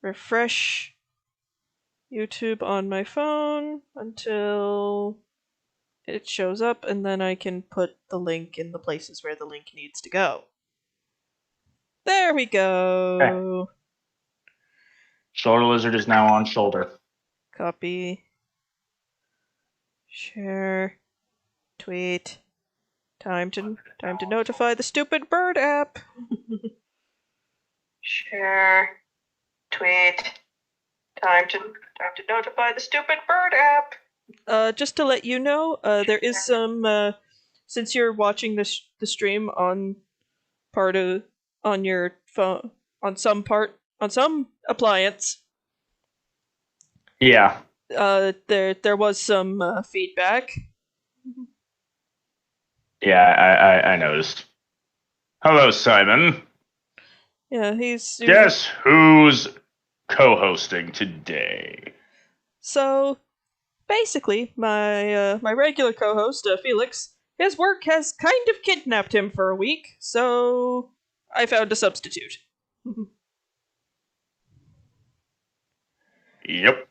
refresh YouTube on my phone until it shows up, and then I can put the link in the places where the link needs to go. There we go. Okay. Shoulder lizard is now on shoulder. Copy. Share. Tweet. Time to notify the stupid bird app. Share. Tweet. Time to notify the stupid bird app. Just to let you know, there is some. Since you're watching the stream on on your phone on some appliance. Yeah. There was some feedback. Yeah, I noticed. Hello, Simon. Yeah, he's. Guess who's co-hosting today? So, basically, my regular co-host, Felix, his work has kind of kidnapped him for a week, so I found a substitute. Yep.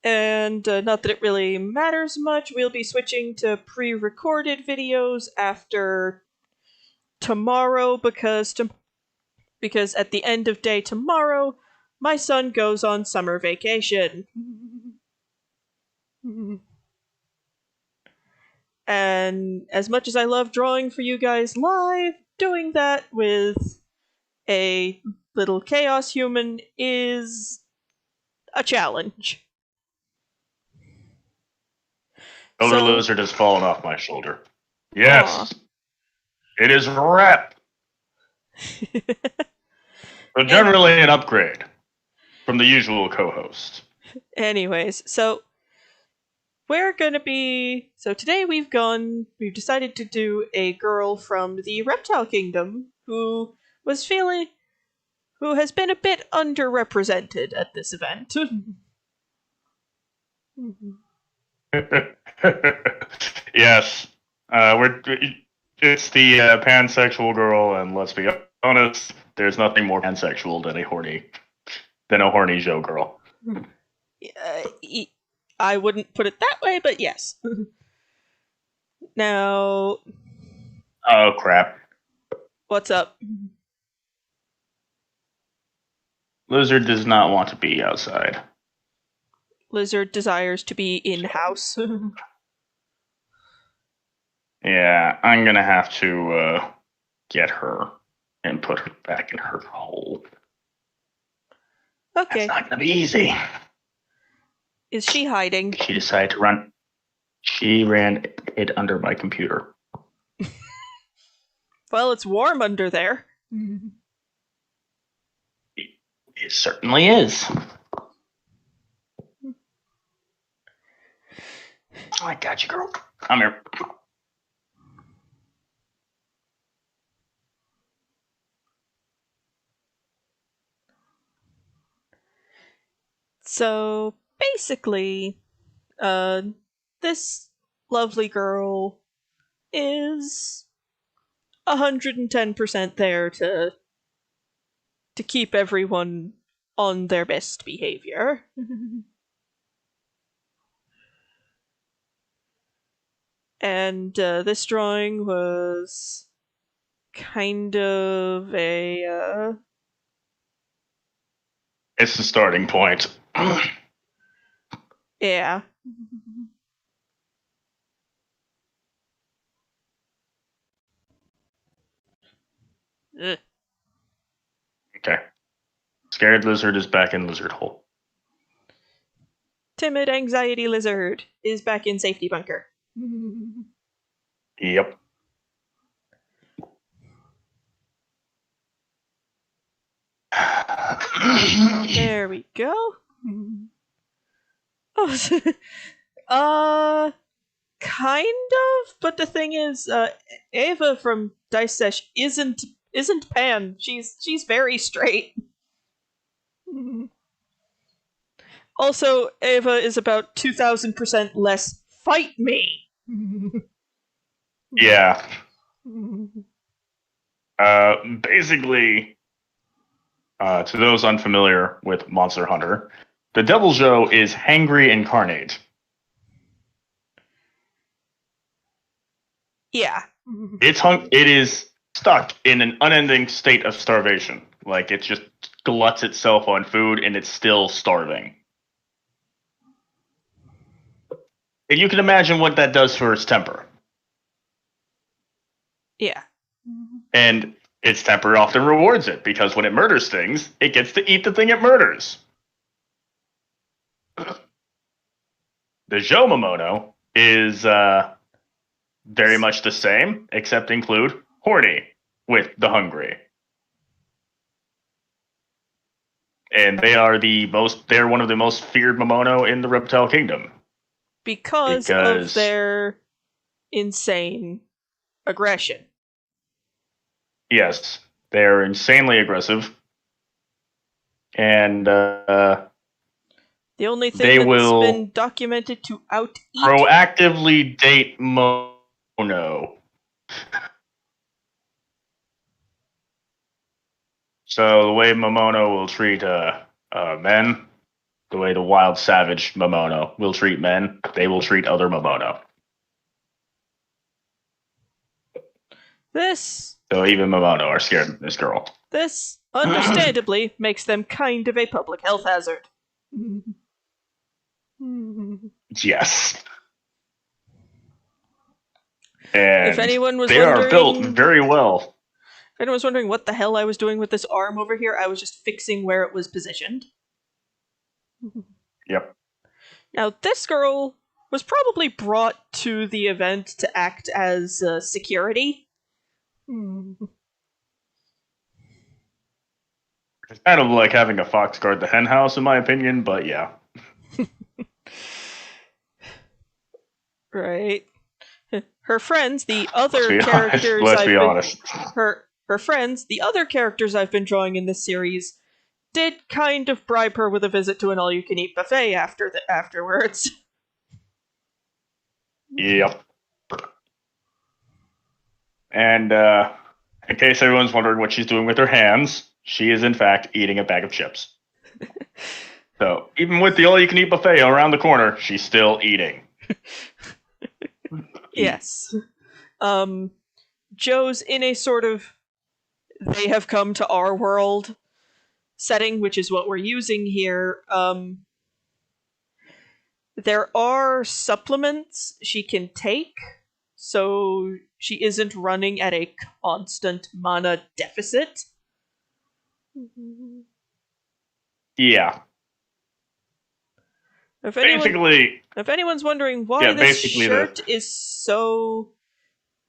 And not that it really matters much, we'll be switching to pre-recorded videos after tomorrow because at the end of day tomorrow, my son goes on summer vacation. And as much as I love drawing for you guys live, doing that with a little chaos human is a challenge. Shoulder lizard has fallen off my shoulder. Yes. It is a wrap. But generally an upgrade from the usual co-host. Anyways, so we're gonna be... So today we've decided to do a girl from the Reptile Kingdom who has been a bit underrepresented at this event. Yes. It's the Pansexual Girl, and let's be honest, there's nothing more pansexual than a horny Joe girl. I wouldn't put it that way, but yes. Now... Oh, crap. What's up? Lizard does not want to be outside. Lizard desires to be in-house. Yeah, I'm gonna have to get her and put her back in her hole. Okay. It's not gonna be easy. Is she hiding? She decided to run. She ran it under my computer. Well, it's warm under there. It certainly is. I got you, girl. Come here. So, basically, this lovely girl is 110% there to keep everyone on their best behavior. And this drawing was kind of a... It's the starting point. Yeah. Ugh. Okay. Scared lizard is back in lizard hole. Timid anxiety lizard is back in safety bunker. Yep. There we go. Oh, kind of, but the thing is, Ava from Dice Sesh isn't Pan. She's very straight. Also, Ava is about 2,000% less fight me. Yeah. Basically, To those unfamiliar with Monster Hunter, the Devil Joe is hangry incarnate. Yeah. It is stuck in an unending state of starvation. Like, it just gluts itself on food and it's still starving. And you can imagine what that does for its temper. Yeah. And its temper often rewards it, because when it murders things, it gets to eat the thing it murders. The Joe Momono is very much the same, except include horny with the hungry. And they're one of the most feared Momono in the Reptile Kingdom. Because of their insane aggression. Yes, they're insanely aggressive. And the only thing that's been documented to out-eat proactively date Mono. So the way Momono will treat men, the way the wild savage Momono will treat men, they will treat other Momono. So even Momono are scared of this girl. This, understandably, makes them kind of a public health hazard. Yes. And if anyone was they are built very well. If anyone was wondering what the hell I was doing with this arm over here, I was just fixing where it was positioned. Yep. Now, this girl was probably brought to the event to act as security. It's kind of like having a fox guard the hen house, in my opinion, but yeah. Right. Her friends, the other characters her friends, the other characters I've been drawing in this series, did kind of bribe her with a visit to an all-you-can-eat buffet afterwards. Yep. And in case everyone's wondering what she's doing with her hands, she is in fact eating a bag of chips. So even with the all-you-can-eat buffet around the corner, she's still eating. Yes. Joe's in a sort of they have come to our world setting, which is what we're using here. There are supplements she can take, so she isn't running at a constant mana deficit. Yeah. If anyone's wondering why this shirt is so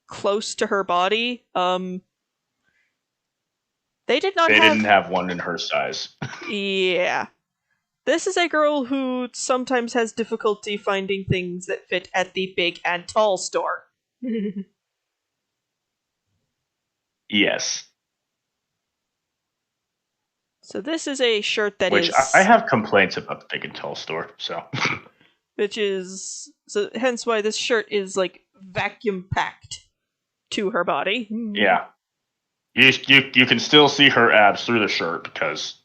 close to her body, they didn't have one in her size. Yeah. This is a girl who sometimes has difficulty finding things that fit at the big and tall store. Yes. So this is a shirt that Which I have complaints about the big and tall store, so. Hence why this shirt is, like, vacuum packed to her body. Yeah. You can still see her abs through the shirt, because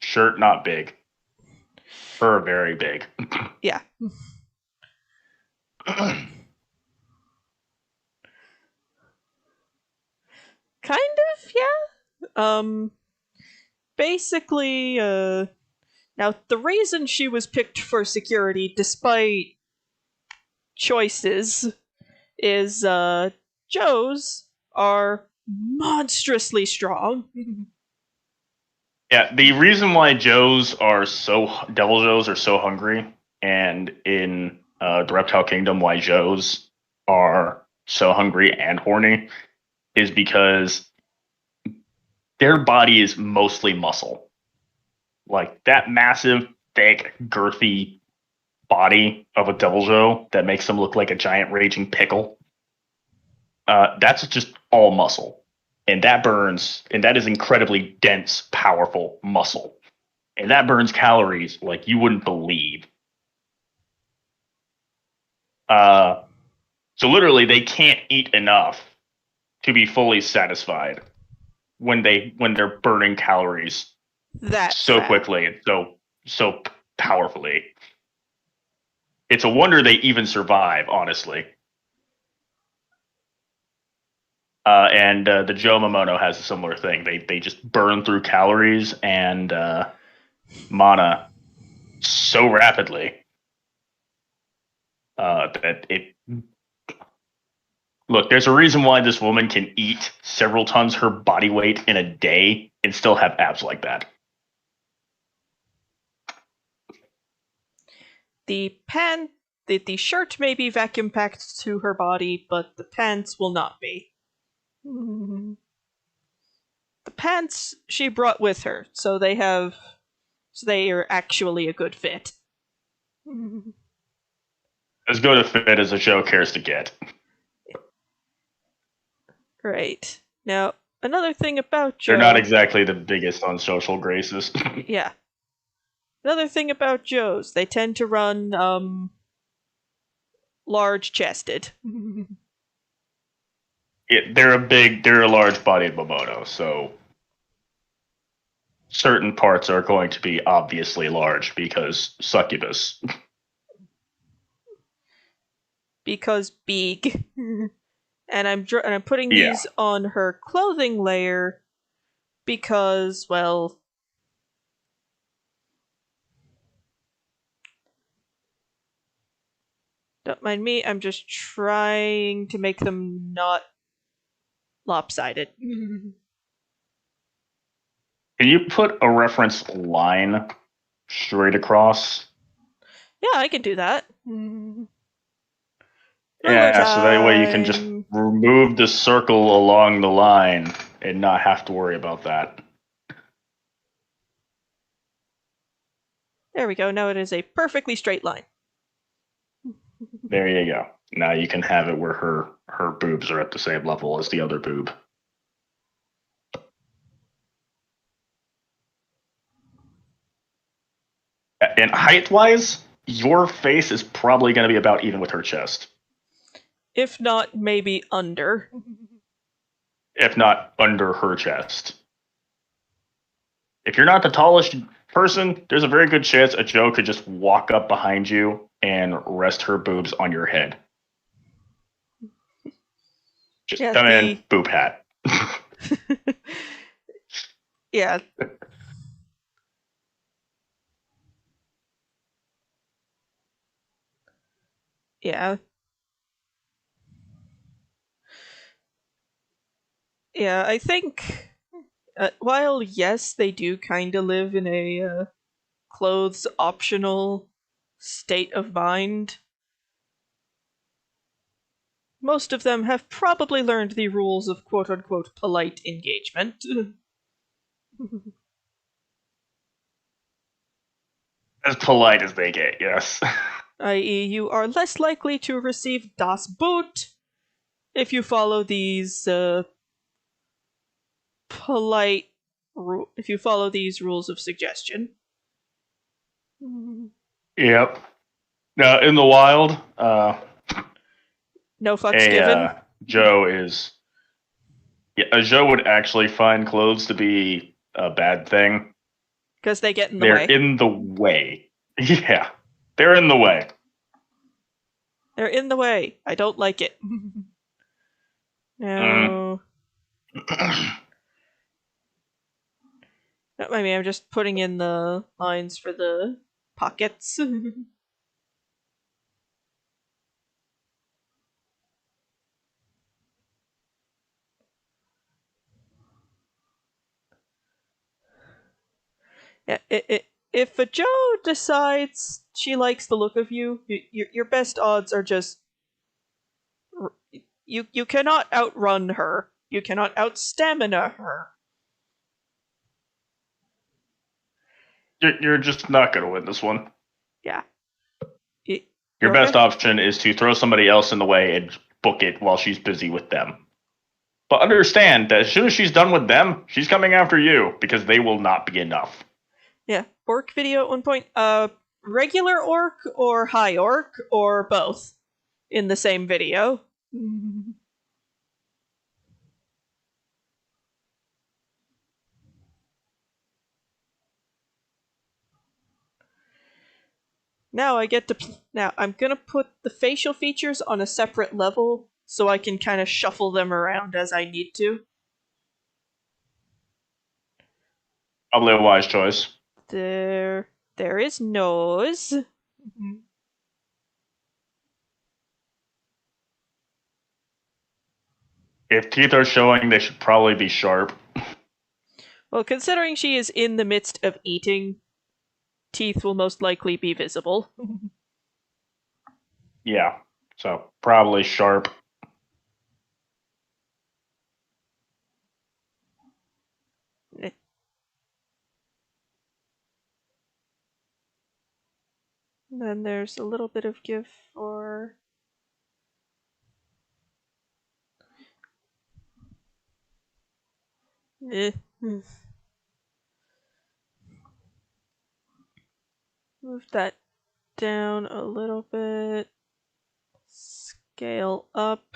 shirt not big. Fur very big. Yeah. Kind of, yeah. Basically, now the reason she was picked for security, despite choices, is, Joes are monstrously strong. Yeah, the reason why Devil Joes are so hungry, and in the Reptile Kingdom why Joes are so hungry and horny, is because their body is mostly muscle. Like, that massive, thick, girthy body of a Devil Joe that makes them look like a giant raging pickle, that's just all muscle. And that burns, and that is incredibly dense, powerful muscle. And that burns calories like you wouldn't believe. So literally, they can't eat enough to be fully satisfied when they're burning calories that so fast. quickly and so powerfully. It's a wonder they even survive, honestly. And the Joe Momono has a similar thing. They just burn through calories and mana so rapidly that it. Look, there's a reason why this woman can eat several tons her body weight in a day and still have abs like that. The shirt may be vacuum packed to her body, but the pants will not be. The pants she brought with her, so they are actually a good fit. As good a fit as a show cares to get. Right. Now, another thing about Joe... They're not exactly the biggest on social graces. Yeah. Another thing about Joes, they tend to run, large-chested. They're a large-bodied Momono, so certain parts are going to be obviously large because succubus. Because big. And I'm putting these on her clothing layer because, well, don't mind me, I'm just trying to make them not lopsided. Can you put a reference line straight across? Yeah, I can do that. Yeah, so that way you can just remove the circle along the line and not have to worry about that. There we go. Now it is a perfectly straight line. There you go. Now you can have it where her boobs are at the same level as the other boob. And height-wise, your face is probably going to be about even with her chest. If not, maybe under. If not under her chest. If you're not the tallest person, there's a very good chance a Joe could just walk up behind you and rest her boobs on your head. Just come in, boob hat. Yeah. Yeah. Yeah, I think, while yes, they do kind of live in a clothes optional state of mind, most of them have probably learned the rules of quote unquote polite engagement. As polite as they get, yes. I.e., you are less likely to receive Das Boot if you follow these if you follow these rules of suggestion. Yep. Now, in the wild, no fucks given. Joe is. Yeah, a Joe would actually find clothes to be a bad thing. Because they get in the way. They're in the way. Yeah. They're in the way. They're in the way. I don't like it. No. Not mind me, I'm just putting in the lines for the pockets. Yeah, if a Joe decides she likes the look of you, your best odds are just you cannot outrun her. You cannot outstamina her. You're just not going to win this one. Yeah. Your best option is to throw somebody else in the way and book it while she's busy with them. But understand that as soon as she's done with them, she's coming after you because they will not be enough. Yeah. Orc video at one point. Regular orc or high orc or both in the same video. Now I get to... Now, I'm gonna put the facial features on a separate level so I can kind of shuffle them around as I need to. Probably a wise choice. There is nose. If teeth are showing, they should probably be sharp. Well, considering she is in the midst of eating, teeth will most likely be visible. Yeah, so probably sharp. Then there's a little bit of give for... Move that down a little bit. Scale up.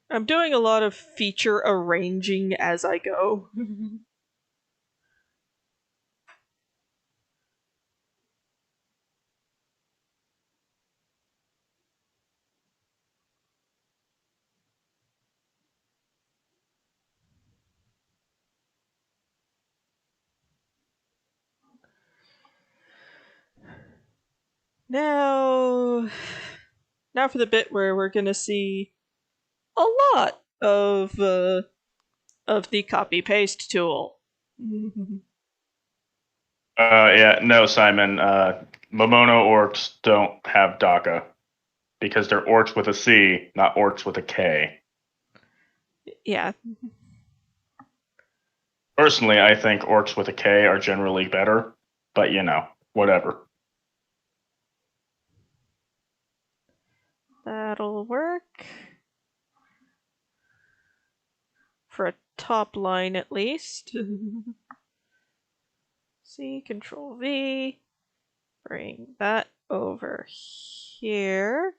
I'm doing a lot of feature arranging as I go. Now for the bit where we're gonna see a lot of the copy paste tool. Yeah, no, Simon. Momono orcs don't have DACA because they're orcs with a C, not orcs with a K. Yeah. Personally, I think orcs with a K are generally better, but whatever. That'll work. For a top line at least. C, Control V. Bring that over here.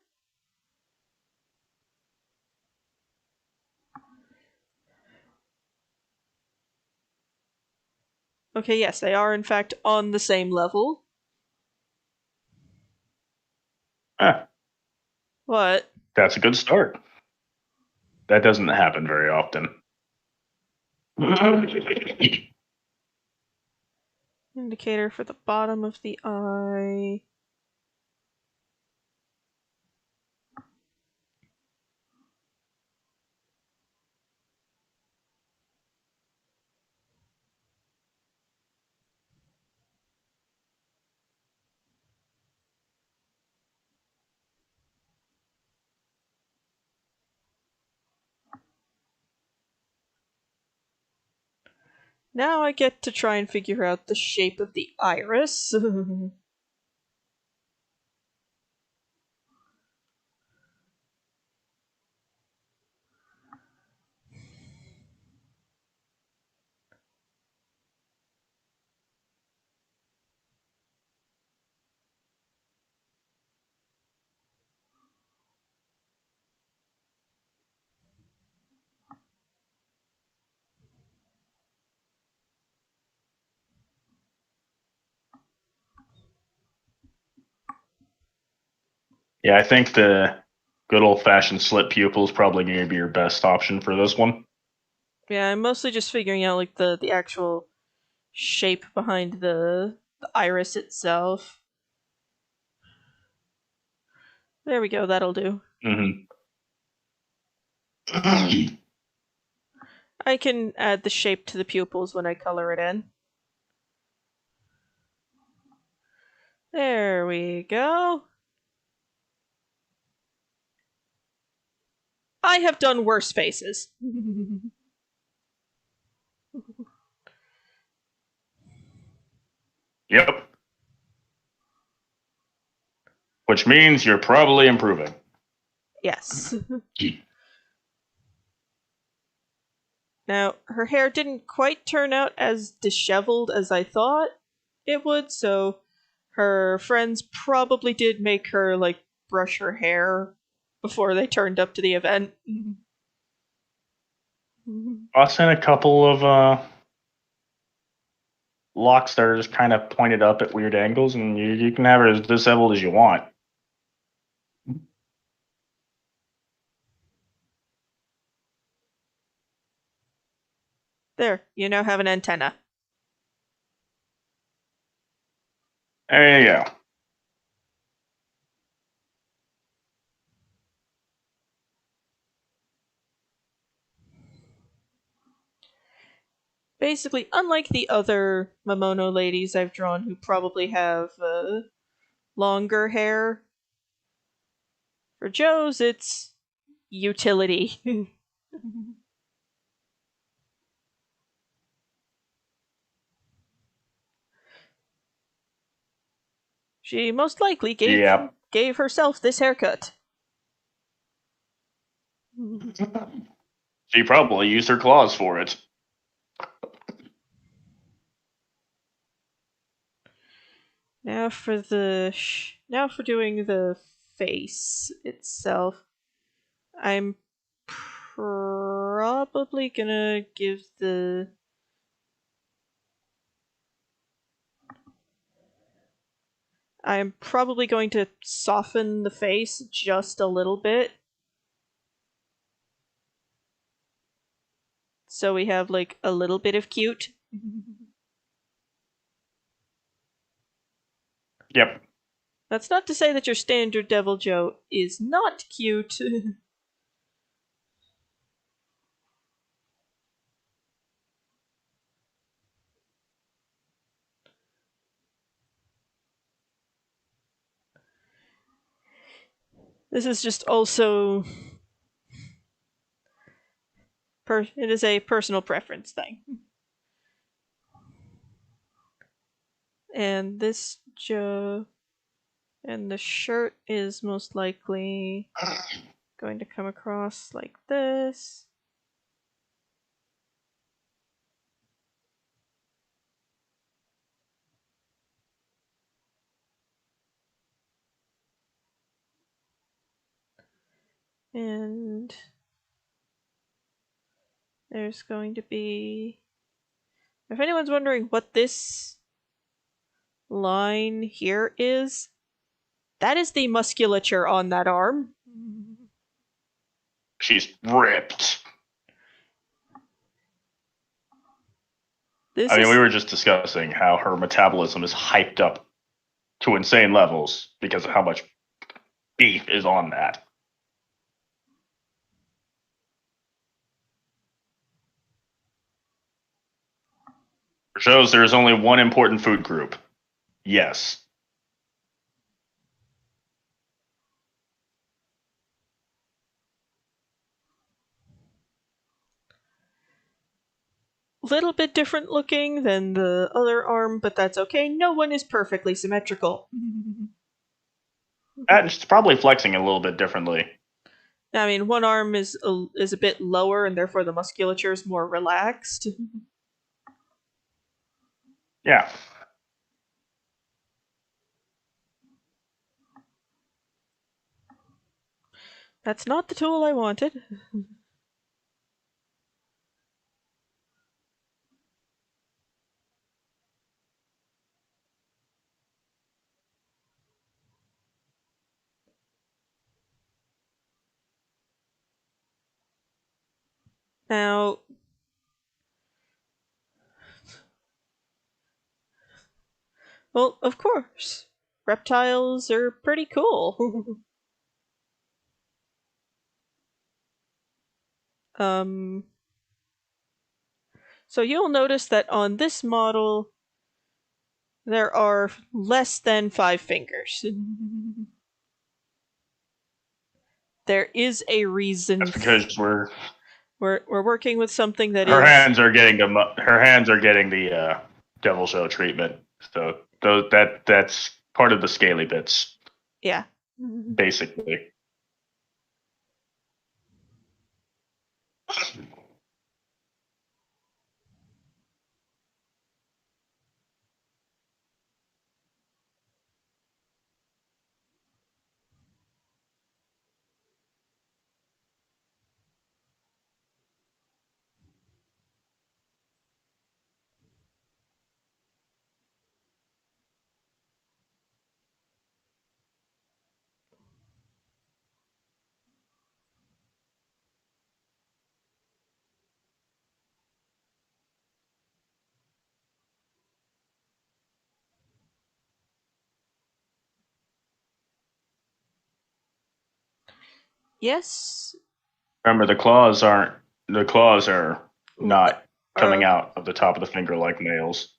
Okay, yes, they are in fact on the same level. What? That's a good start. That doesn't happen very often. Indicator for the bottom of the eye. Now I get to try and figure out the shape of the iris. Yeah, I think the good old-fashioned slit pupil is probably going to be your best option for this one. Yeah, I'm mostly just figuring out like the actual shape behind the iris itself. There we go, that'll do. Mm-hmm. I can add the shape to the pupils when I color it in. There we go. I have done worse faces. Yep. Which means you're probably improving. Yes. Now, her hair didn't quite turn out as disheveled as I thought it would, so her friends probably did make her, like, brush her hair before they turned up to the event. Toss in a couple of locks that are just kind of pointed up at weird angles, and you can have her as disheveled as you want. There, you now have an antenna. There you go. Basically, unlike the other Momono ladies I've drawn who probably have longer hair, for Joe's it's utility. She most likely gave herself this haircut. She probably used her claws for it. Now for doing the face itself, I'm probably gonna give the I'm probably going to soften the face just a little bit. So we have like a little bit of cute. Yep. That's not to say that your standard Devil Joe is not cute. This is just also it is a personal preference thing. And this Joe and the shirt is most likely going to come across like this. And there's going to be, if anyone's wondering what this line here is, that is the musculature on that arm. She's ripped. We were just discussing how her metabolism is hyped up to insane levels because of how much beef is on that. Shows there is only one important food group. Yes. Little bit different looking than the other arm, but that's okay. No one is perfectly symmetrical. It's probably flexing a little bit differently. I mean, one arm is a bit lower, and therefore the musculature is more relaxed. Yeah. That's not the tool I wanted. Now, well, of course, reptiles are pretty cool. So you'll notice that on this model, there are less than 5 fingers. There is a reason. That's because we're working with something that her hands are getting the Devil Show treatment. So that's part of the scaly bits. Yeah. Basically. Yes. Remember, the claws are not coming out of the top of the finger like males.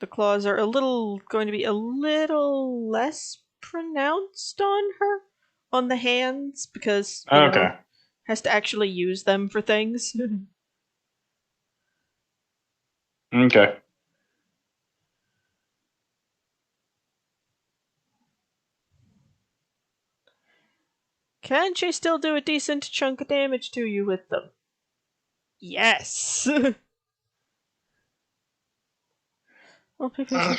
The claws are going to be a little less pronounced on her, on the hands, because, Okay. has to actually use them for things. Okay. Can she still do a decent chunk of damage to you with them? Yes! I'll pick this up.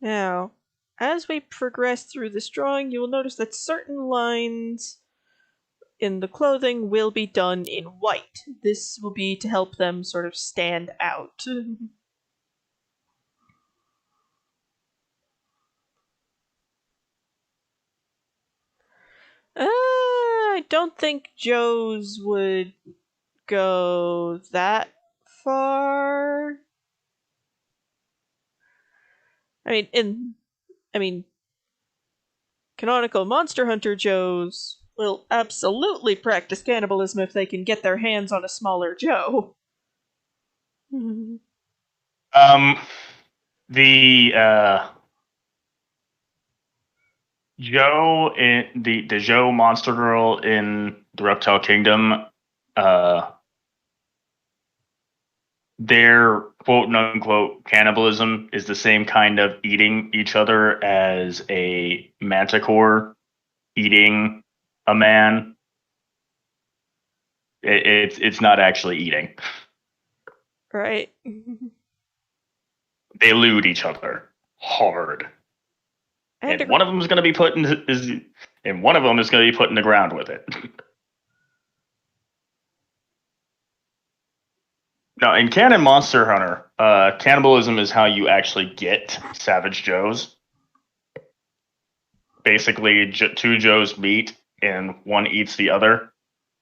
Now, as we progress through this drawing, you will notice that certain lines in the clothing will be done in white. This will be to help them sort of stand out. I don't think Joe's would go that far. I mean, canonical Monster Hunter Joes will absolutely practice cannibalism if they can get their hands on a smaller Joe. The Joe in the Joe Monster Girl in the Reptile Kingdom, their quote unquote cannibalism is the same kind of eating each other as a manticore eating a man. It's not actually eating. Right. They elude each other hard. And one of them is going to be put in and one of them is going to be put in the ground with it. Now, in canon Monster Hunter, cannibalism is how you actually get Savage Joes. Basically, two Joes meet and one eats the other.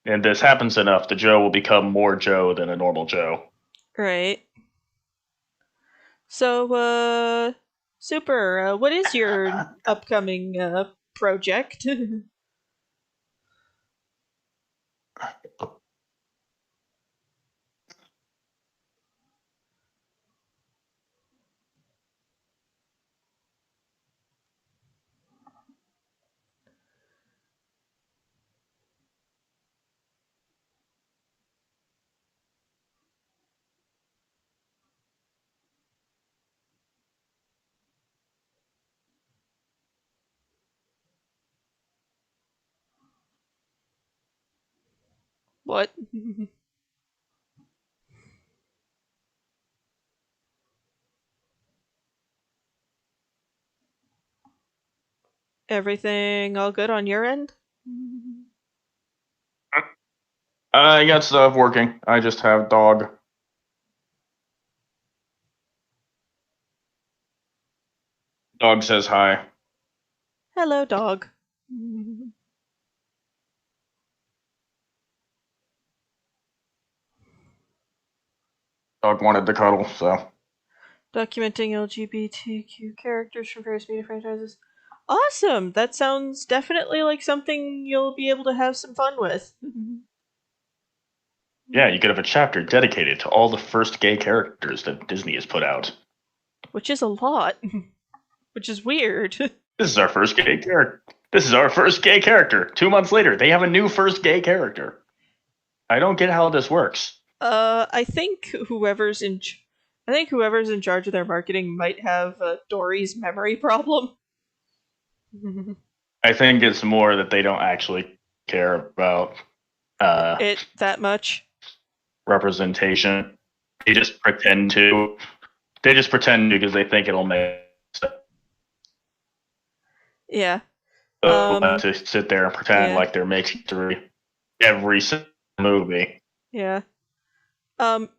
And this happens enough, the Joe will become more Joe than a normal Joe. Right. So, Super, what is your upcoming project? What? Everything all good on your end? I got stuff working. I just have dog. Dog says hi. Hello, dog. Dog wanted to cuddle, so. Documenting LGBTQ characters from various media franchises. Awesome! That sounds definitely like something you'll be able to have some fun with. Yeah, you could have a chapter dedicated to all the first gay characters that Disney has put out. Which is a lot. Which is weird. This is our first gay character. This is our first gay character. 2 months later, they have a new first gay character. I don't get how this works. I think whoever's in charge of their marketing might have Dory's memory problem. I think it's more that they don't actually care about it that much. Representation. They just pretend to. They just pretend to because they think it'll make sense. Yeah. To sit there and pretend like they're making through every movie. Yeah.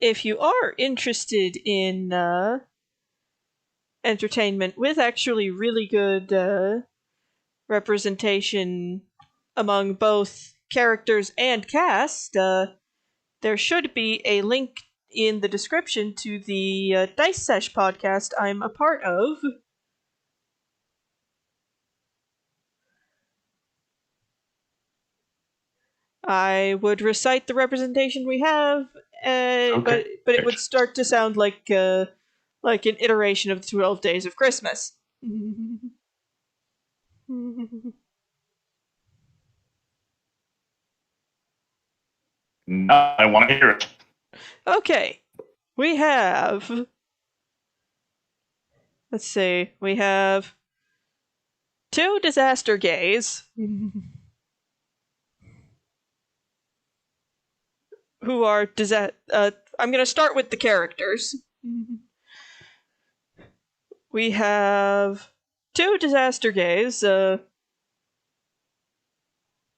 If you are interested in entertainment with actually really good representation among both characters and cast, there should be a link in the description to the Dice Sesh podcast I'm a part of. I would recite the representation we have, Okay. but it would start to sound like an iteration of the 12 Days of Christmas. No, I want to hear it. Okay, we have... Let's see, we have 2 disaster gays, who are I'm going to start with the characters. We have 2 disaster gays,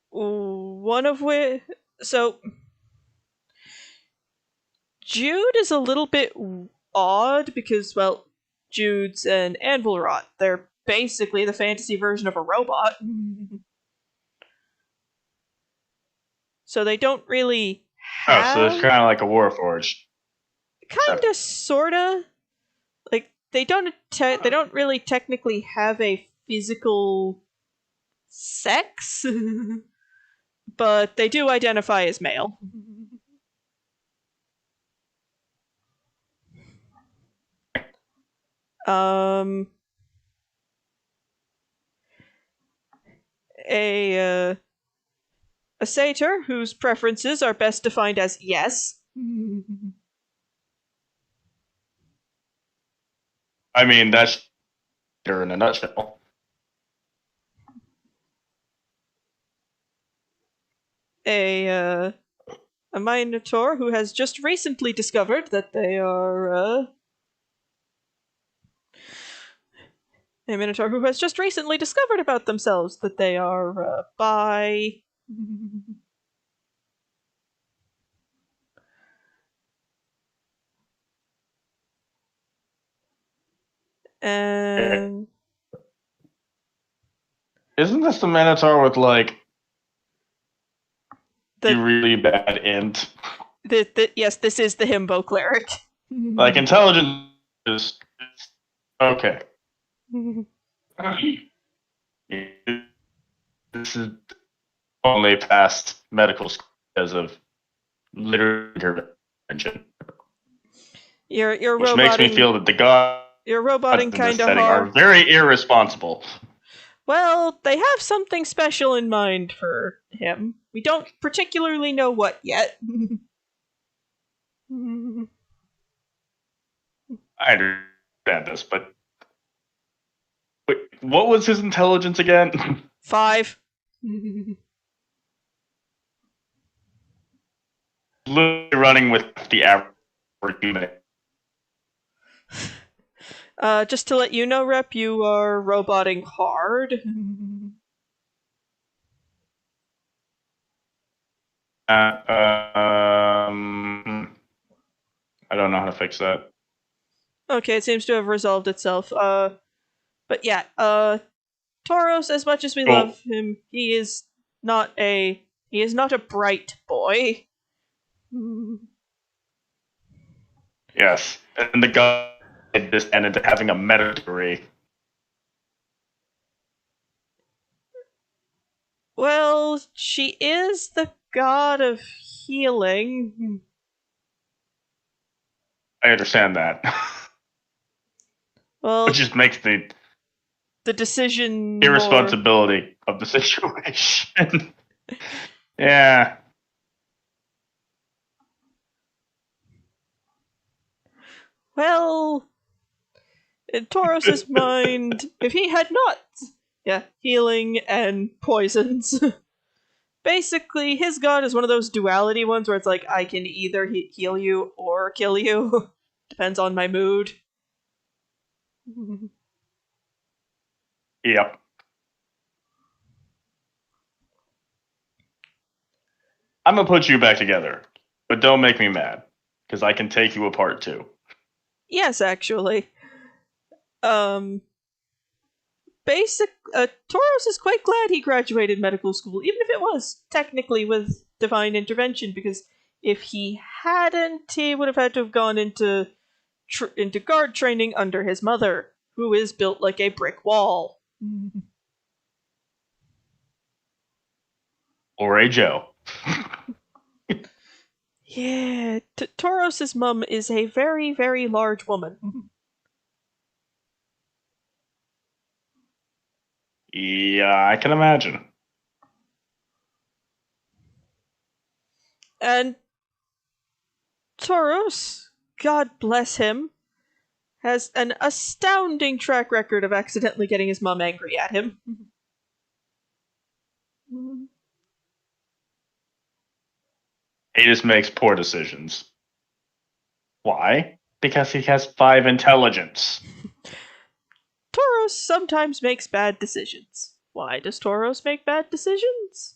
one of which... So, Jude is a little bit odd because, well, Jude's an anvil rot. They're basically the fantasy version of a robot. So they don't really have... Oh, so it's kind of like a Warforged. Kinda, sorta. Like, they don't really technically have a physical sex, but they do identify as male. A satyr whose preferences are best defined as yes. I mean, that's in a nutshell. A minotaur who has just recently discovered that they are a minotaur who has just recently discovered about themselves that they are bi. And isn't this the Minotaur with like the really bad int? Yes, this is the himbo cleric. Like, intelligence is okay. This is only past medical school because of literary intervention. Which makes me feel that the gods you're roboting kind of hard. Are very irresponsible. Well, they have something special in mind for him. We don't particularly know what yet. I understand this, but wait, what was his intelligence again? 5. Literally running with the average human. Just to let you know, Rep, you are roboting hard. I don't know how to fix that. Okay, it seems to have resolved itself. But yeah, Tauros, as much as we love him, he is not a bright boy. Yes, and the god just ended up having a meta degree. Well, she is the god of healing. I understand that. Well, it just makes the decision irresponsibility of the situation. Yeah. Well, in Tauros's mind, if he had not, healing and poisons. Basically, his god is one of those duality ones where it's like, I can either heal you or kill you. Depends on my mood. Yep. I'm gonna put you back together, but don't make me mad, because I can take you apart too. Yes, actually. Tauros is quite glad he graduated medical school, even if it was technically with divine intervention, because if he hadn't, he would have had to have gone into guard training under his mother, who is built like a brick wall. Or a Joe. Yeah, Tauros' mum is a very, very large woman. Yeah, I can imagine. And Tauros, God bless him, has an astounding track record of accidentally getting his mum angry at him. He just makes poor decisions. Why? Because he has 5 intelligence. Tauros sometimes makes bad decisions. Why does Tauros make bad decisions?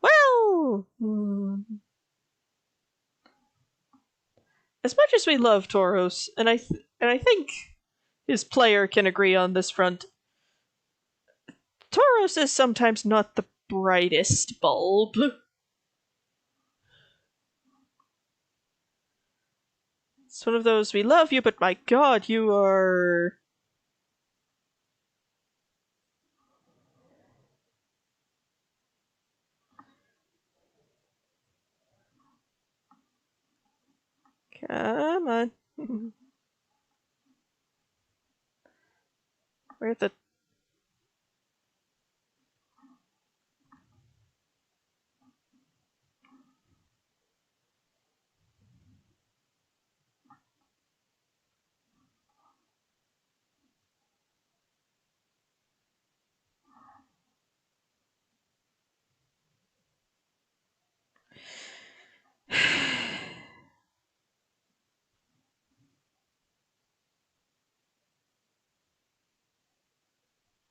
Well, as much as we love Tauros, and I think his player can agree on this front, Tauros is sometimes not the brightest bulb. It's one of those, we love you, but my god, you are... Come on. Where the...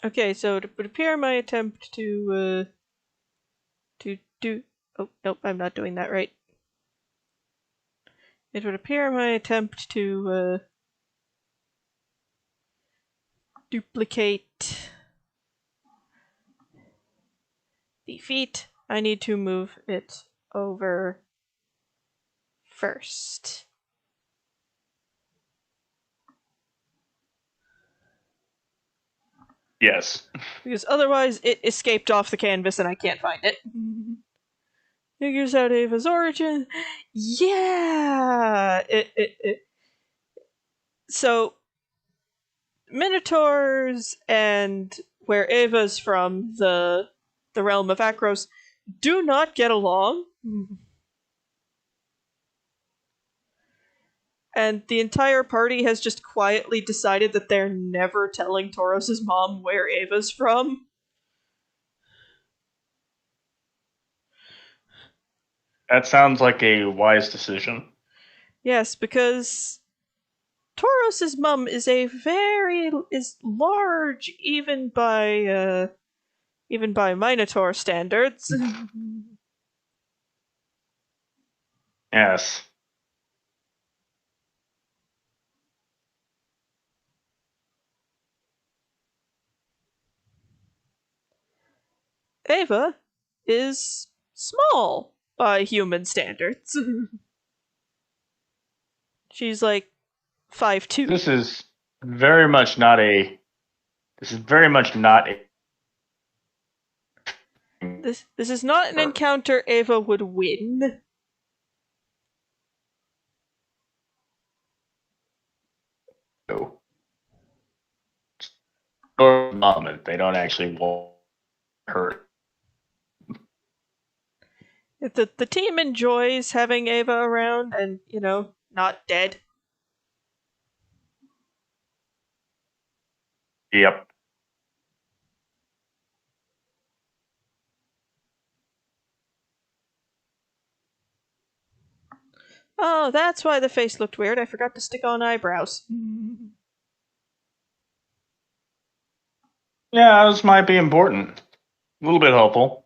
Okay, so it would appear my attempt to do... Oh, nope, I'm not doing that right. It would appear my attempt to, duplicate the feet. I need to move it over first. Yes. Because otherwise it escaped off the canvas and I can't find it. Figures out Ava's origin. Yeah! So, Minotaurs and where Ava's from, the realm of Akros, do not get along. And the entire party has just quietly decided that they're never telling Tauros' mom where Ava's from. That sounds like a wise decision. Yes, because Tauros' mum is large even by Minotaur standards. Yes. Ava is small by human standards. She's like 5'2". This is very much not a. This is not an encounter Ava would win. Or moment. They don't actually want her. The team enjoys having Ava around and, not dead. Yep. Oh, that's why the face looked weird. I forgot to stick on eyebrows. Yeah, this might be important. A little bit helpful.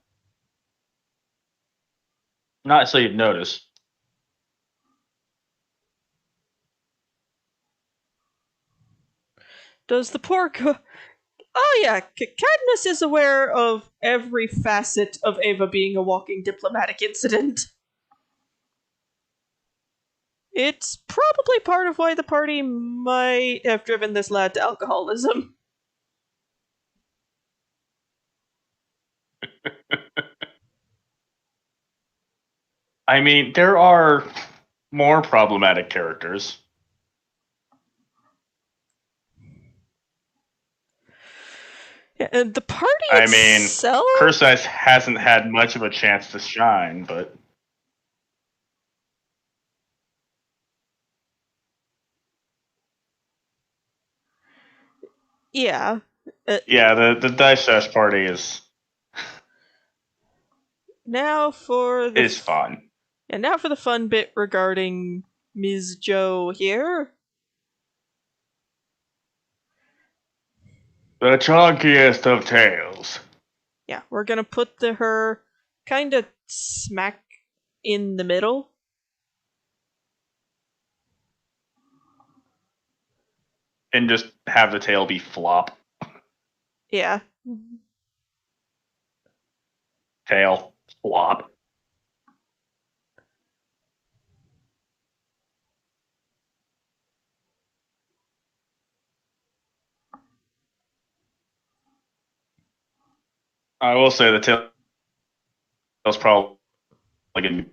Not so you'd notice. Does the poor Oh yeah, Cadmus is aware of every facet of Ava being a walking diplomatic incident. It's probably part of why the party might have driven this lad to alcoholism. I mean, there are more problematic characters. Yeah, and the party I mean, itself? Cursice hasn't had much of a chance to shine, but Yeah. yeah, the Dice Dash party is Now for the fun. And now for the fun bit regarding Ms. Joe here. The chunkiest of tails. Yeah, we're gonna put her kind of smack in the middle. And just have the tail be flop. Yeah. Tail, flop. I will say the tail's probably going to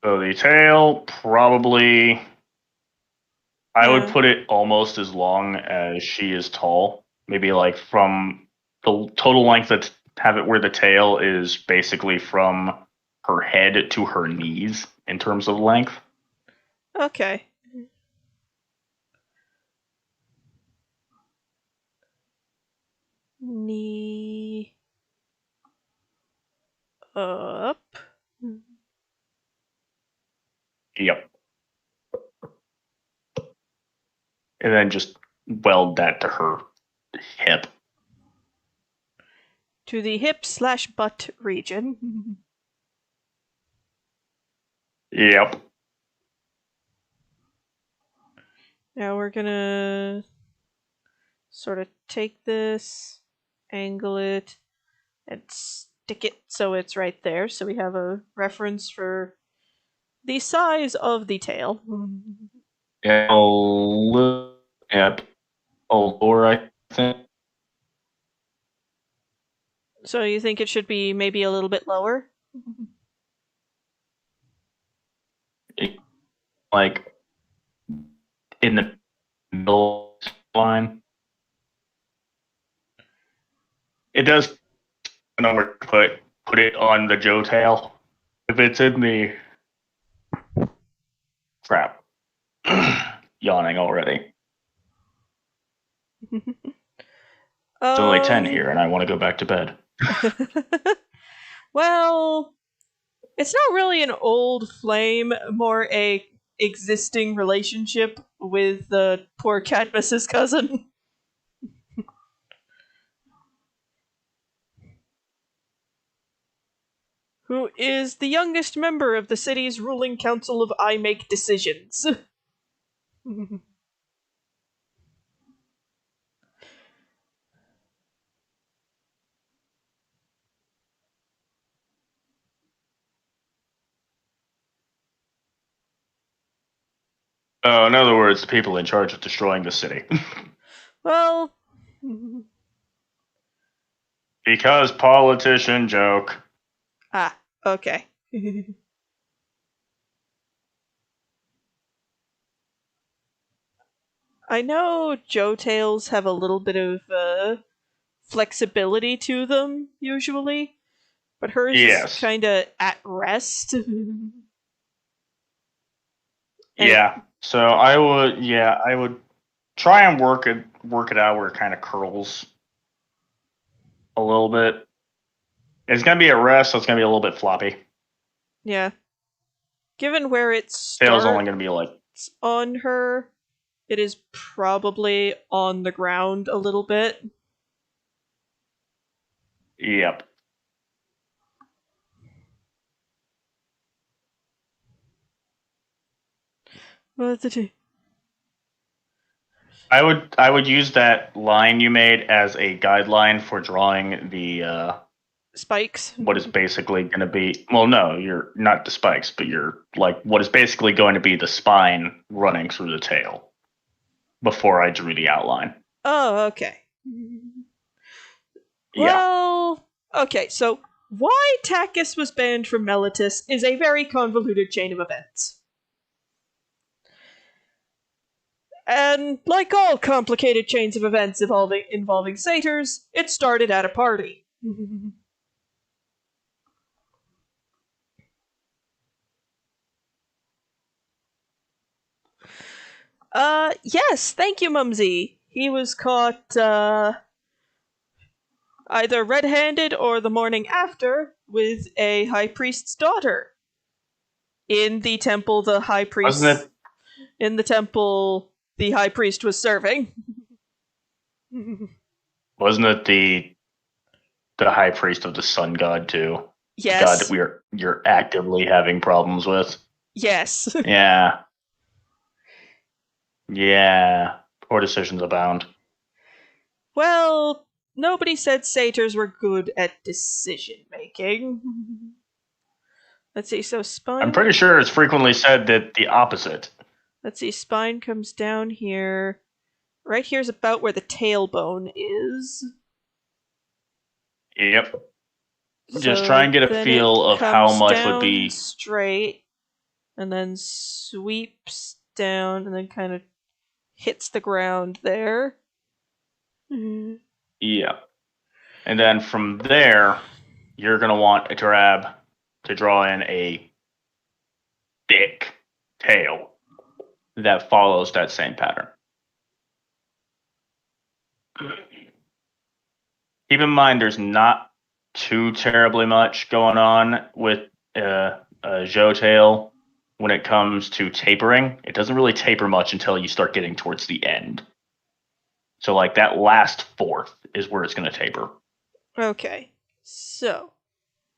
So the tail, probably, I would put it almost as long as she is tall. Maybe like from the total length that have it where the tail is basically from her head to her knees in terms of length. Okay. Knee up. Yep. And then just weld that to her hip. To the hip/butt region. Yep. Now we're gonna sort of take this, angle it, and stick it so it's right there, so we have a reference for the size of the tail. Yeah, I'll look at lower, I think. So you think it should be maybe a little bit lower? Like in the middle line. It does know where to put it on the Joe tail. If it's in the crap. Yawning already. It's only 10 here and I want to go back to bed. Well, it's not really an old flame, more a existing relationship with the poor Cadmus's cousin. Who is the youngest member of the city's ruling council of I Make Decisions. In other words, the people in charge of destroying the city. Well, because politician joke. Okay. I know Joe tails have a little bit of flexibility to them, usually, but hers is kind of at rest. Yeah. So I would try and work it out where it kind of curls a little bit. It's gonna be at rest, so it's gonna be a little bit floppy. Yeah. Given where it Tail's starts only going to be like... on her, it is probably on the ground a little bit. Yep. What did he? I would use that line you made as a guideline for drawing the Spikes. what is basically going to be, well, no, you're not the spikes, but you're like what is basically going to be the spine running through the tail before I drew the outline. Oh, okay. Yeah. Well, okay, so why Takis was banned from Meletis is a very convoluted chain of events. And like all complicated chains of events involving satyrs, it started at a party. Yes, thank you, Mumsy. He was caught, either red-handed or the morning after with a high priest's daughter. In the temple, the high priest... Wasn't it? In the temple, the high priest was serving. Wasn't it the high priest of the sun god too? Yes. The god that you're actively having problems with. Yes. Yeah. Yeah. Poor decisions abound. Well, nobody said satyrs were good at decision making. Let's see, so spine... I'm pretty sure it's frequently said that the opposite. Let's see, spine comes down here. Right here's about where the tailbone is. Yep. So just try and get a feel of how much would be straight, and then sweeps down, and then kind of hits the ground there. Mm-hmm. Yeah. And then from there, you're going to want a drab to draw in a thick tail that follows that same pattern. Keep in mind, there's not too terribly much going on with a Zhou tail when it comes to tapering. It doesn't really taper much until you start getting towards the end. So, like, that last fourth is where it's going to taper. Okay. So,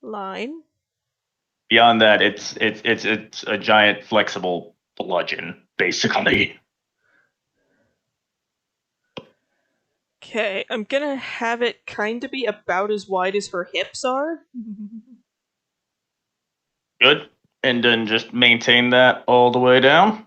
line. Beyond that, it's a giant flexible bludgeon, basically. Okay, I'm gonna have it kind of be about as wide as her hips are. Good. And then just maintain that all the way down.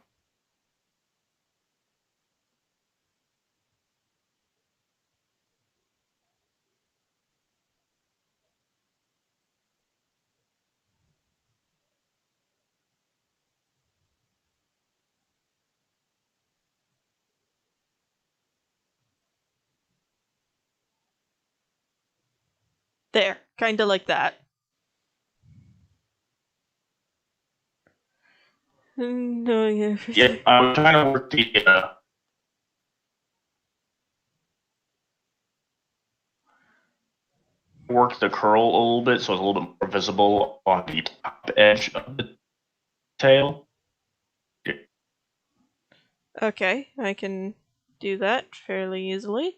There, kind of like that. No, yeah. Yeah, I'm trying to work the curl a little bit so it's a little bit more visible on the top edge of the tail. Yeah. Okay, I can do that fairly easily.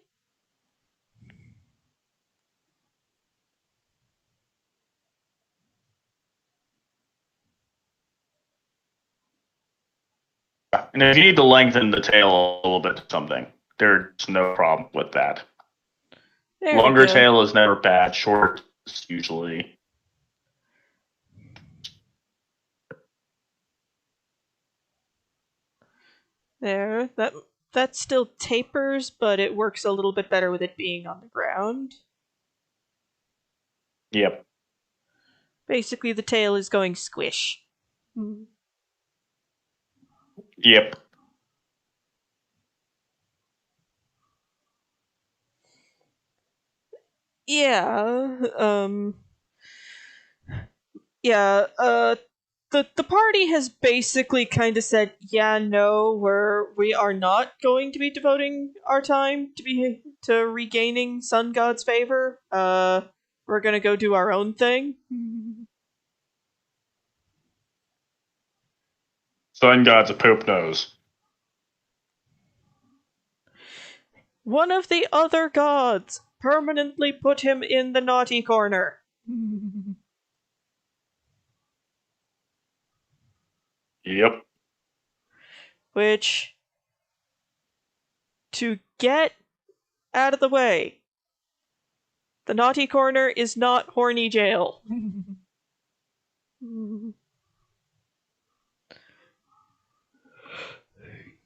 And if you need to lengthen the tail a little bit to something, there's no problem with that. There Longer tail is never bad. Short is usually. There, that still tapers, but it works a little bit better with it being on the ground. Yep. Basically, the tail is going squish. Yep. Yeah, yeah, the party has basically kind of said, yeah, no, we are not going to be devoting our time to regaining Sun God's favor. We're gonna go do our own thing. Sun God's a poop nose. One of the other gods permanently put him in the naughty corner. Yep. Which, to get out of the way, the naughty corner is not horny jail.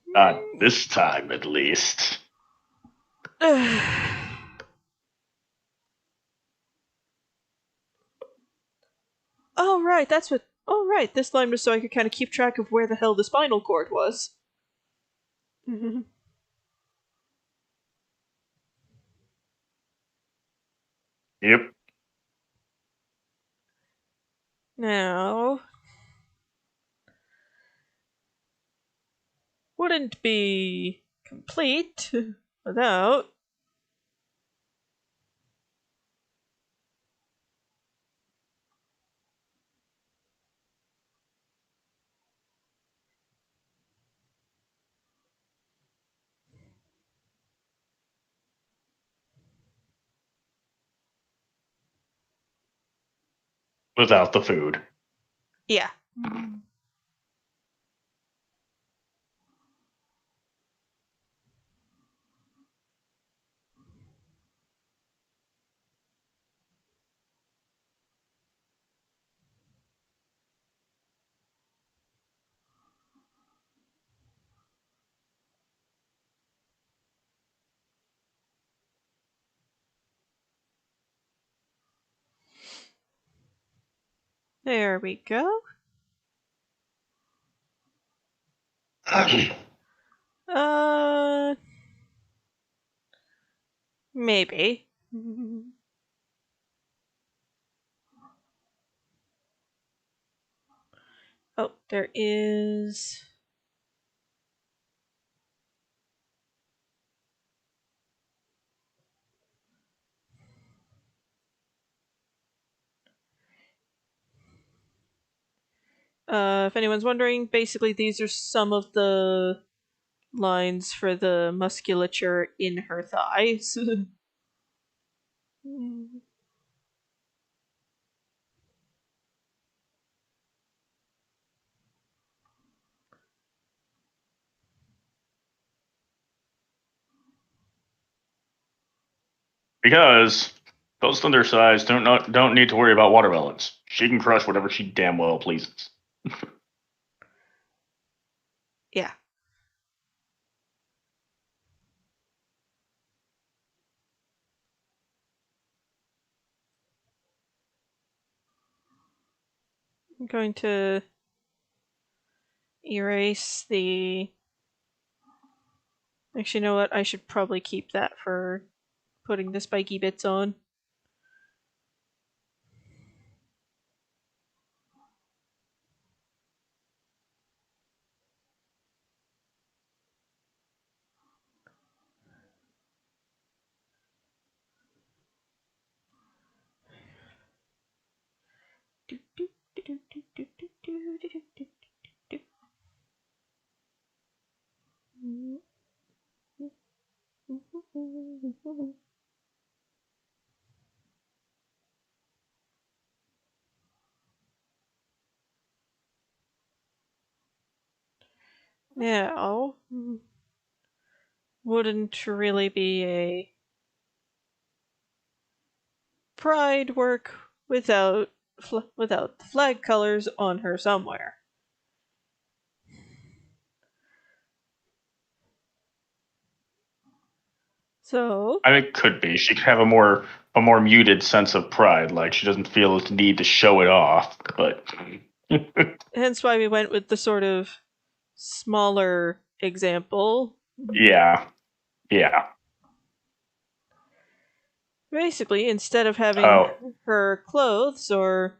Not this time, at least. Oh, right, that's what... Oh, right, this line was so I could kind of keep track of where the hell the spinal cord was. Yep. Now... Wouldn't be complete without... Without the food. Yeah. There we go. Maybe. Oh, there is... if anyone's wondering, basically these are some of the lines for the musculature in her thighs. Because those thunder size don't need to worry about watermelons. She can crush whatever she damn well pleases. Yeah. I'm going to erase the... Actually, you know what? I should probably keep that for putting the spiky bits on. Now, wouldn't really be a pride work without the flag colors on her somewhere. So, I mean, it could be. She could have a more muted sense of pride, like she doesn't feel the need to show it off. But hence why we went with the sort of smaller example. yeah. Basically, instead of having her clothes, or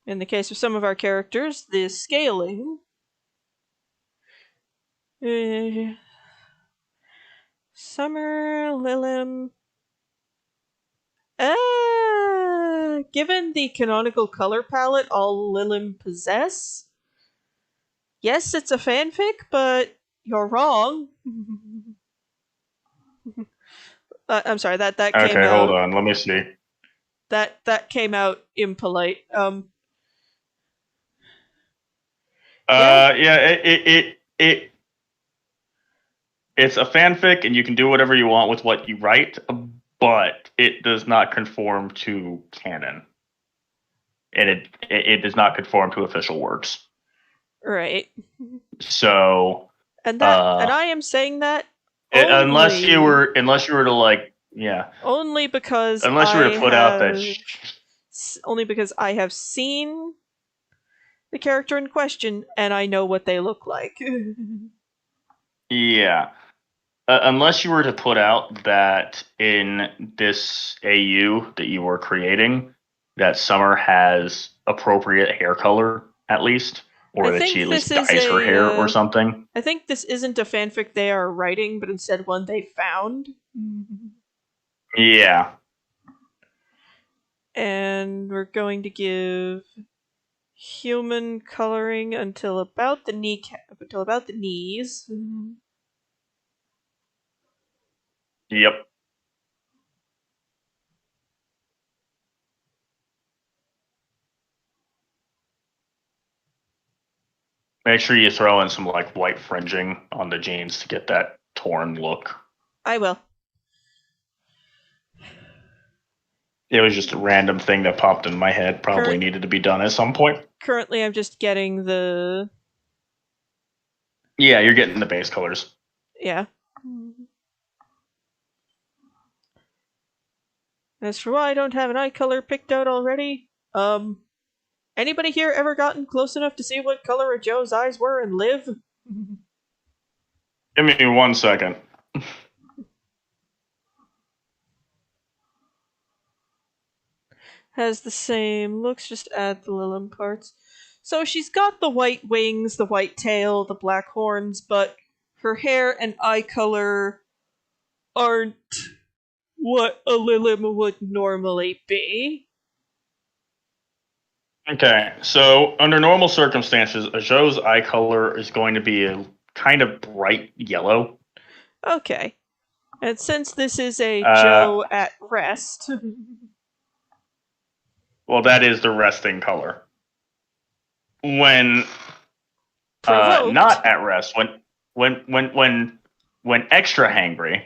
in the case of some of our characters, the scaling. Summer Lilim. Given the canonical color palette all Lilim possess, Yes, it's a fanfic, but you're wrong. I'm sorry, that came Okay, hold out. on. Let me see. That came out impolite. Yeah, it's a fanfic, and you can do whatever you want with what you write, but it does not conform to canon, and it does not conform to official works. Right. So, And uh, I am saying that unless you only were to like, yeah, only because unless you were to put out that, only because I have seen the character in question and I know what they look like. yeah, unless you were to put out that in this AU that you were creating, that Summer has appropriate hair color at least, I or that she think at this least is dyes her hair or a something. I think this isn't a fanfic they are writing, but instead one they found. Yeah. And we're going to give human coloring until about the until about the knees. Yep. Make sure you throw in some like white fringing on the jeans to get that torn look. I will. It was just a random thing that popped in my head. Probably needed to be done at some point. Currently, I'm just getting the. Yeah, you're getting the base colors. Yeah. As for why I don't have an eye color picked out already, anybody here ever gotten close enough to see what color of Joe's eyes were in Live? Give me 1 second. Has the same looks, just add the Lilim parts. So she's got the white wings, the white tail, the black horns, but her hair and eye color aren't what a Lilim would normally be. Okay, so under normal circumstances, a Joe's eye color is going to be a kind of bright yellow. Okay. And since this is a Joe at rest. Well, that is the resting color. When not at rest, when extra hangry,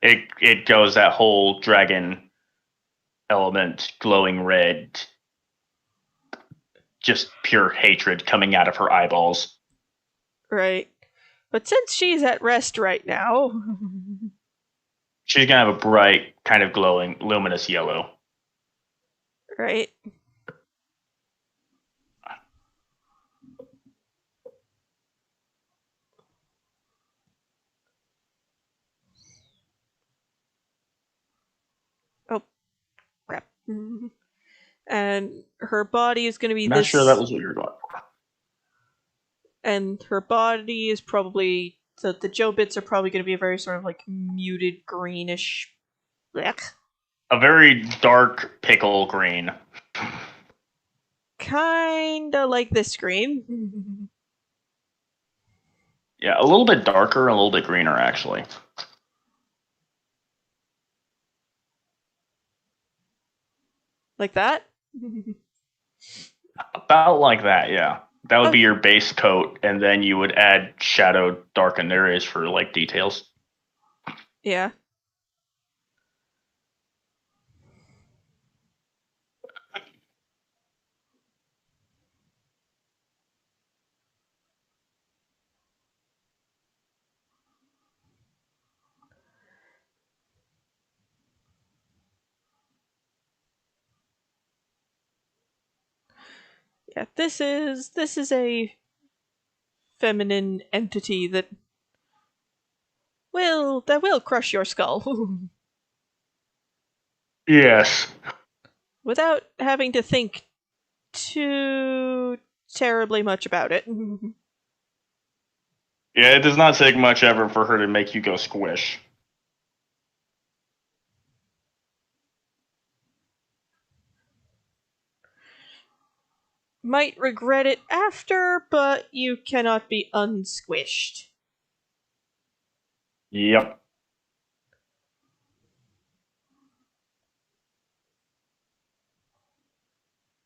it goes that whole dragon element, glowing red, just pure hatred coming out of her eyeballs. Right. But since she's at rest right now. She's gonna have a bright, kind of glowing, luminous yellow. Right. Oh, crap. And her body is going to be Not this. sure that was what you were going for. And her body is probably. The Joe bits are probably going to be a very sort of like muted greenish. Blech. A very dark pickle green. Kinda like this green. Yeah, a little bit darker, a little bit greener, actually. Like that? About like that, yeah. That would be Okay. your base coat, and then you would add shadow, darkened areas for like details. Yeah. Yeah, this is a feminine entity that will crush your skull. Yes. Without having to think too terribly much about it. Yeah, it does not take much effort for her to make you go squish. might regret it after, but you cannot be unsquished. Yep.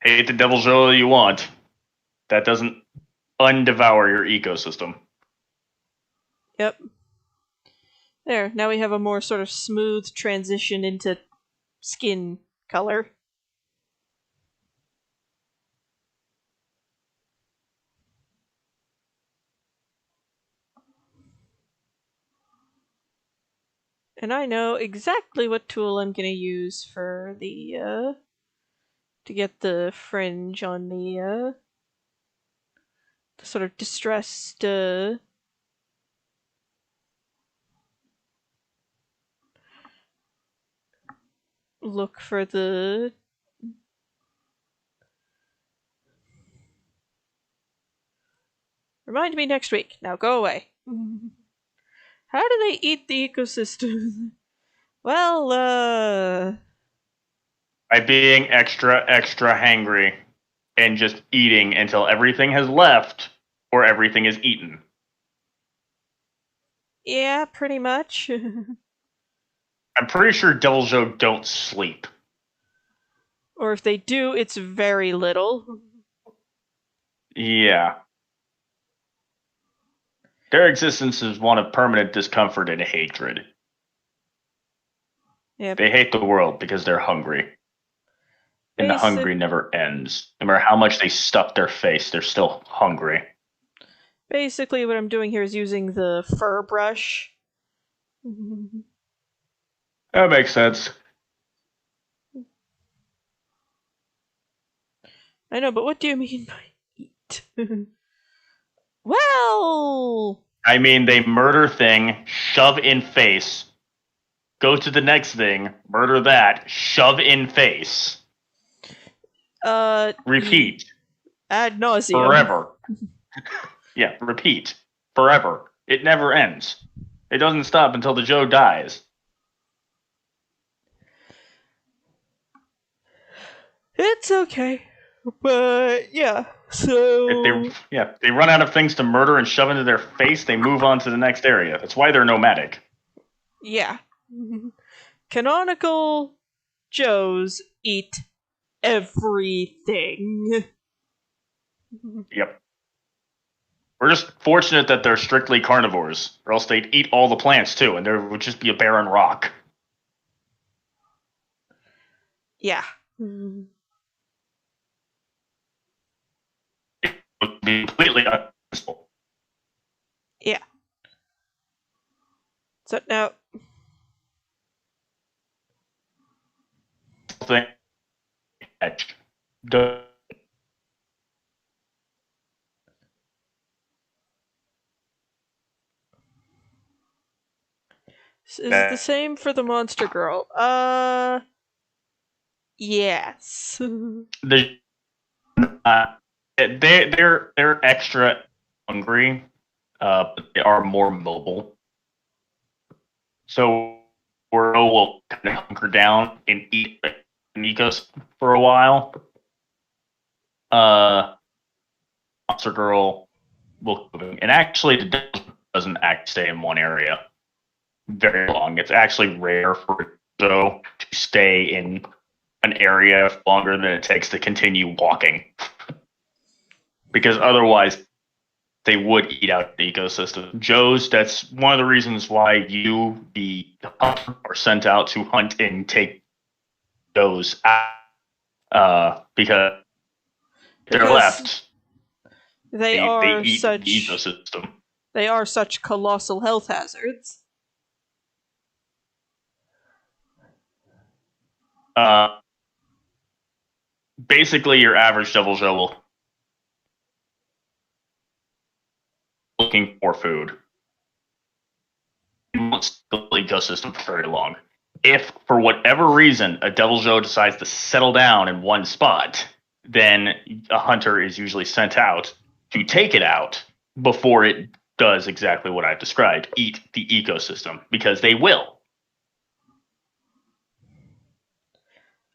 Hate the devil's all you want. That doesn't undevour your ecosystem. Yep. There, now we have a more sort of smooth transition into skin color. And I know exactly what tool I'm gonna use for the, to get the fringe on the sort of distressed, look for the... Remind me next week. Now go away. How do they eat the ecosystem? Well, By being extra hangry and just eating until everything has left or everything is eaten. yeah, pretty much. I'm pretty sure Deviljo don't sleep. Or if they do, it's very little. Yeah. Their existence is one of permanent discomfort and hatred. Yep. They hate the world because they're hungry. And the hungry never ends. No matter how much they stuff their face, they're still hungry. Basically, what I'm doing here is using the fur brush. That makes sense. I know, but what do you mean by eat? Well... I mean, they murder thing, shove in face, go to the next thing, murder that, shove in face. Repeat. Ad nauseum. Forever. Yeah, repeat. Forever. It never ends. It doesn't stop until the Joe dies. It's okay. But, yeah, so... If they run out of things to murder and shove into their face, they move on to the next area. That's why they're nomadic. Yeah. Canonical Joes eat everything. Yep. We're just fortunate that they're strictly carnivores, or else they'd eat all the plants too, and there would just be a barren rock. Yeah. It would be completely unuseful. Yeah. So now... Thing. Is it the same for the monster girl? Yes. They're extra hungry, but they are more mobile. So Oro will kind of hunker down and eat Nikos for a while. Monster girl will, and actually the devil doesn't stay in one area very long. It's actually rare for Joe to stay in an area longer than it takes to continue walking. Because otherwise, they would eat out the ecosystem. Joe's, that's one of the reasons why you, the hunter, are sent out to hunt and take those out. Because they're left. They eat the ecosystem. They are such colossal health hazards. Basically, your average Devil Joe will looking for food. It won't stay in the ecosystem for very long. If, for whatever reason, a Devil Joe decides to settle down in one spot, then a hunter is usually sent out to take it out before it does exactly what I've described, eat the ecosystem, because they will.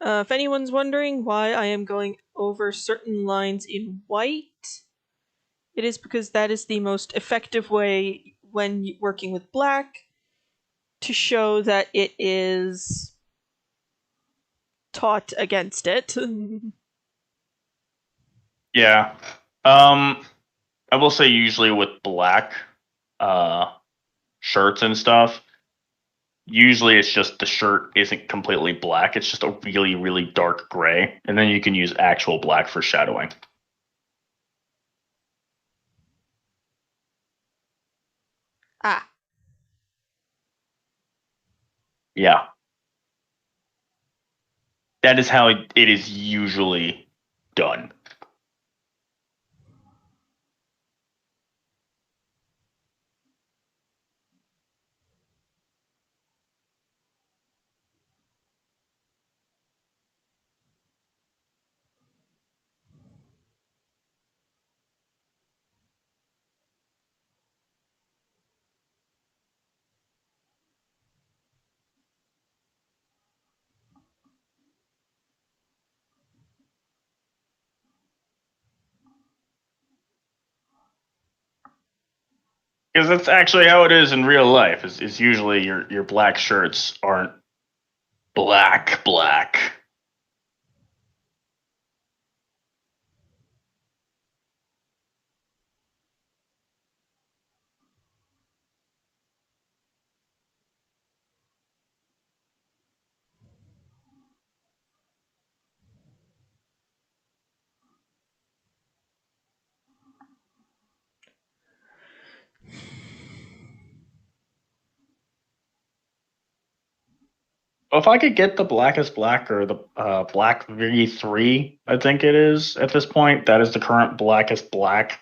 If anyone's wondering why I am going over certain lines in white, it is because that is the most effective way when working with black to show that it is taught against it. Yeah. I will say usually with black uh, shirts and stuff, usually it's just the shirt isn't completely black. It's just a really, really dark gray. And then you can use actual black for shadowing. Ah. Yeah. That is how it is usually done. Because that's actually how it is in real life. Is usually your black shirts aren't black. Well, if I could get the blackest black or the black V3, I think it is at this point. That is the current blackest black,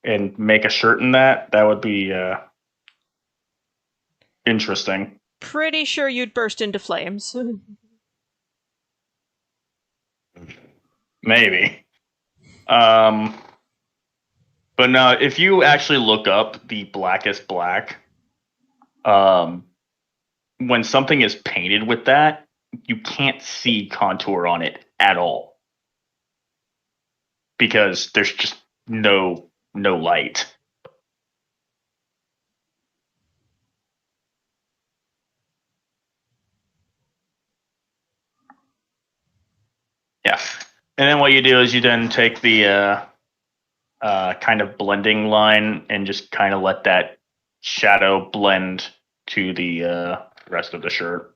and make a shirt in that. That would be interesting. Pretty sure you'd burst into flames. Maybe. But no, if you actually look up the blackest black, um, when something is painted with that, you can't see contour on it at all because there's just no light. Yeah. And then what you do is you then take the kind of blending line and just kind of let that shadow blend to the rest of the shirt.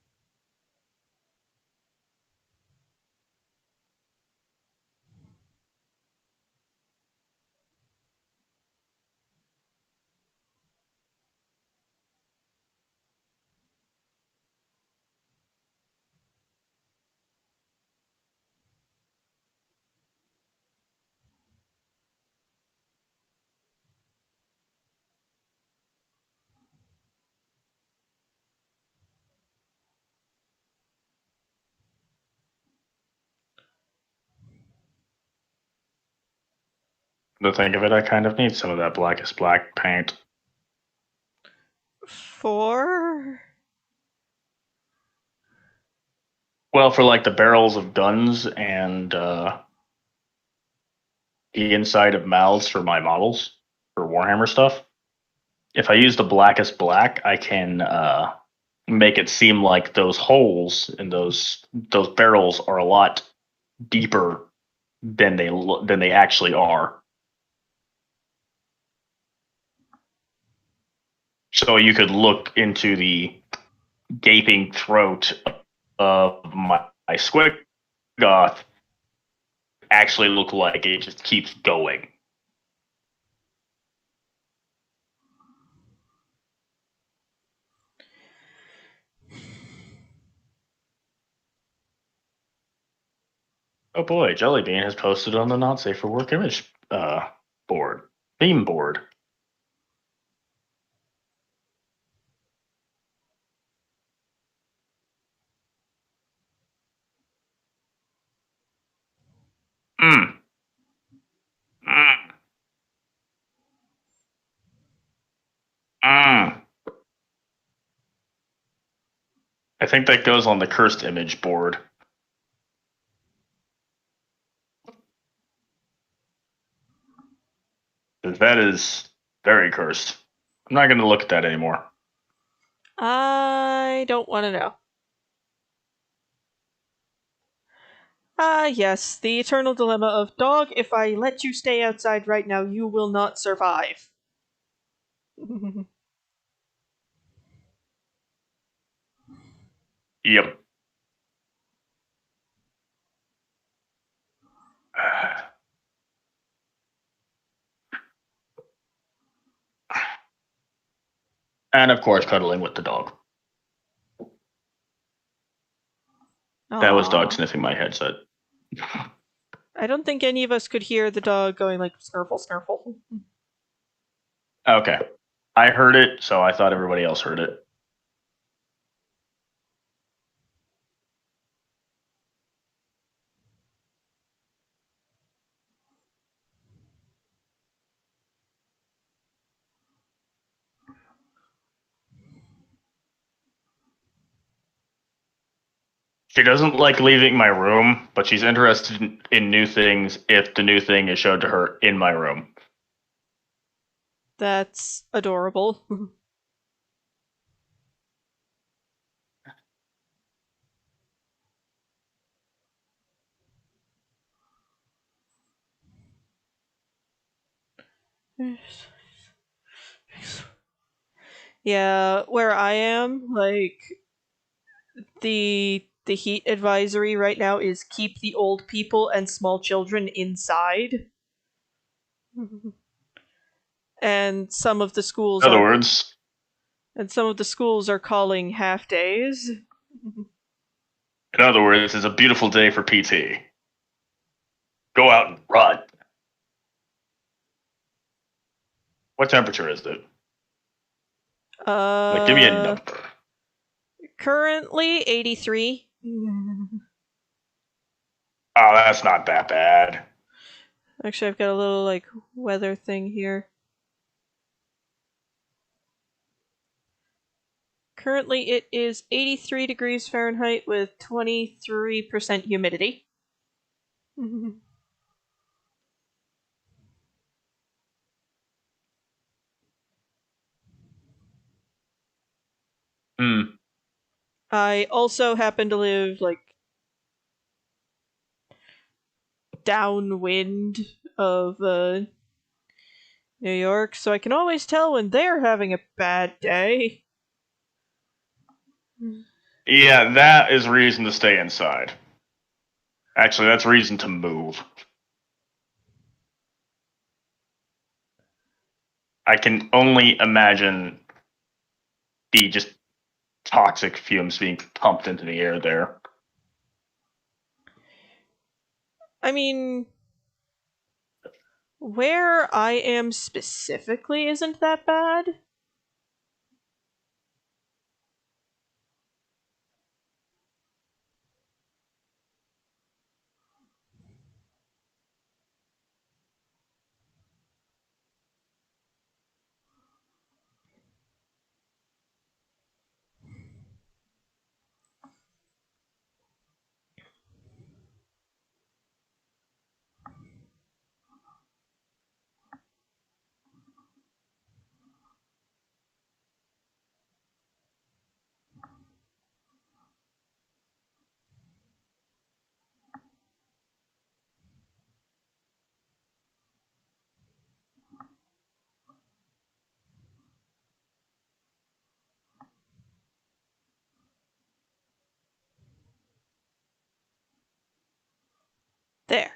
To think of it, I kind of need some of that blackest black paint. For? Well, for like the barrels of guns and the inside of mouths for my models for Warhammer stuff. If I use the blackest black, I can make it seem like those holes in those barrels are a lot deeper than they actually are. So you could look into the gaping throat of my Squiggoth, actually look like it just keeps going. Oh boy, Jellybean has posted on the Not Safe for Work image board, theme board. Mm. Mm. Mm. I think that goes on the cursed image board. That is very cursed. I'm not going to look at that anymore. I don't want to know. Yes, the eternal dilemma of dog, if I let you stay outside right now, you will not survive. Yep. And of course, cuddling with the dog. That was dog sniffing my headset. I don't think any of us could hear the dog going like snurfle, snurfle. Okay. I heard it, so I thought everybody else heard it. She doesn't like leaving my room, but she's interested in new things if the new thing is showed to her in my room. That's adorable. Yeah, where I am, like, the heat advisory right now is keep the old people and small children inside. And some of the schools In other are words, calling half days. it's a beautiful day for PT. Go out and run. What temperature is it? Like, give me a number. Currently 83. Oh, that's not that bad. Actually, I've got a little, like, weather thing here. Currently, it is 83 degrees Fahrenheit with 23% humidity. Hmm. I also happen to live, like, downwind of New York, so I can always tell when they're having a bad day. Yeah, that is reason to stay inside. Actually, that's reason to move. I can only imagine the just toxic fumes being pumped into the air there. I mean, where I am specifically isn't that bad. There.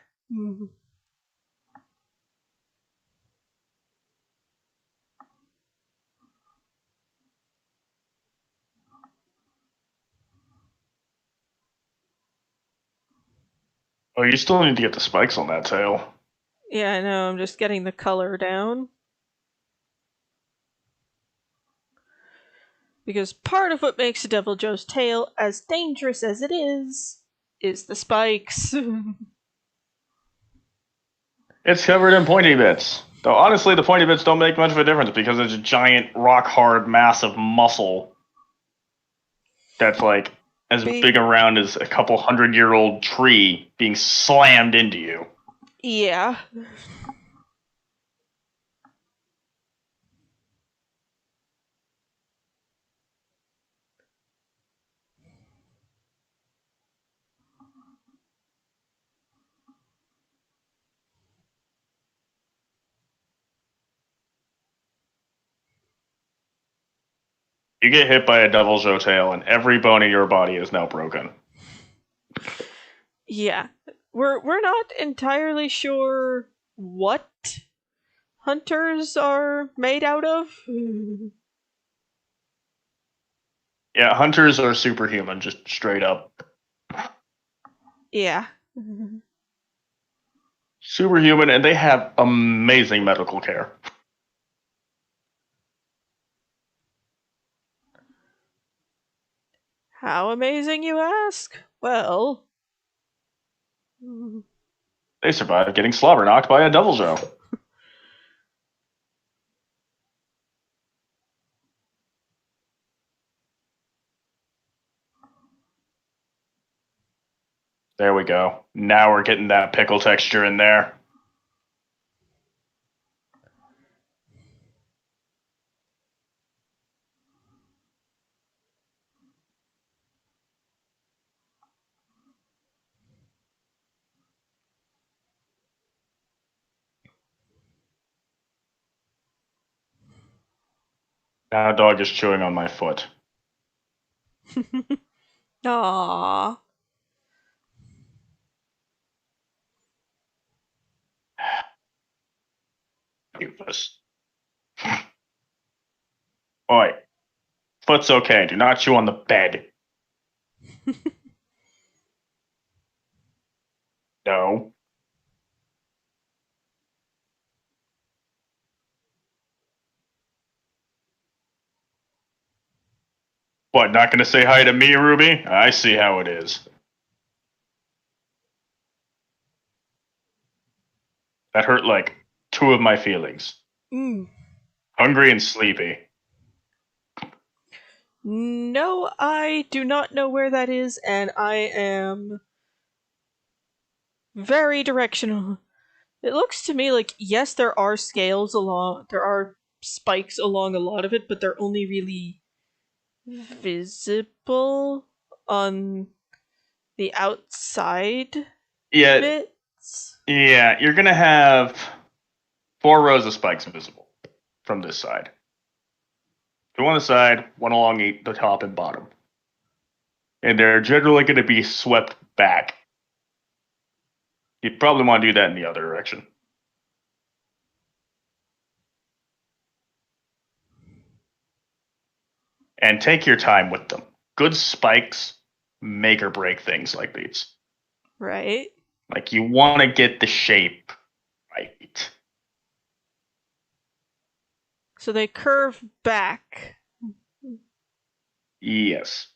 Oh, you still need to get the spikes on that tail. Yeah, I know, I'm just getting the color down. Because part of what makes a Devil Joe's tail as dangerous as it is the spikes. It's covered in pointy bits. Though honestly, the pointy bits don't make much of a difference because it's a giant, rock-hard mass of muscle that's like as big around as a couple 100-year-old tree being slammed into you. Yeah. You get hit by a devil's tail, and every bone in your body is now broken. Yeah. We're not entirely sure what hunters are made out of. Yeah, hunters are superhuman, just straight up. Yeah. Superhuman, and they have amazing medical care. How amazing, you ask? Well, They survived getting slobber knocked by a devil's row. There we go. Now we're getting that pickle texture in there. Now dog is chewing on my foot. aww. Doofus. Oi. Foot's okay. Do not chew on the bed. No. What, not gonna say hi to me, Ruby? I see how it is. That hurt like two of my feelings. Hungry and sleepy. No, I do not know where that is, and I am very directional. It looks to me like, yes, there are there are spikes along a lot of it, but they're only really visible on the outside Yeah, bits. yeah, you're gonna have 4 rows of spikes visible from this side. 2 on the side, 1 along the top and bottom. And they're generally gonna be swept back. You'd probably want to do that in the other direction. And take your time with them. Good spikes make or break things like these. Right. Like, you want to get the shape right. So they curve back. Yes.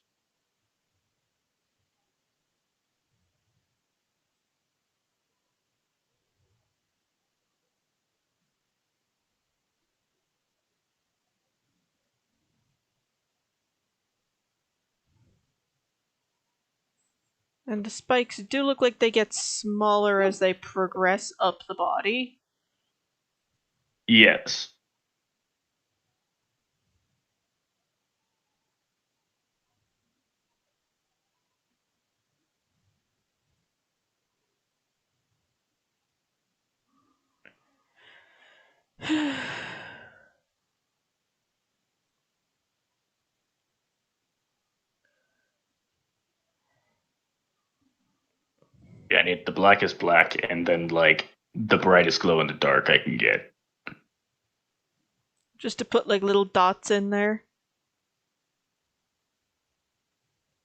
And the spikes do look like they get smaller as they progress up the body. Yes. Yeah, I need the blackest black and then, like, the brightest glow in the dark I can get. Just to put like little dots in there.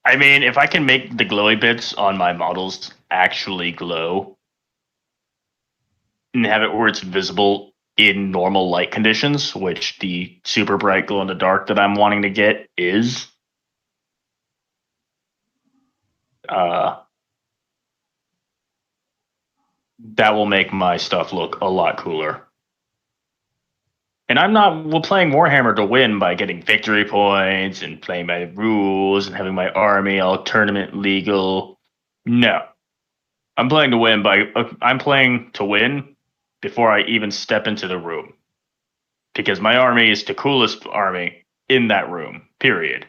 I mean, if I can make the glowy bits on my models actually glow and have it where it's visible in normal light conditions, which the super bright glow in the dark that I'm wanting to get is, uh, that will make my stuff look a lot cooler. And I'm not playing Warhammer to win by getting victory points and playing by the rules and having my army all tournament legal. No, I'm playing to win I'm playing to win before I even step into the room, because my army is the coolest army in that room. Period.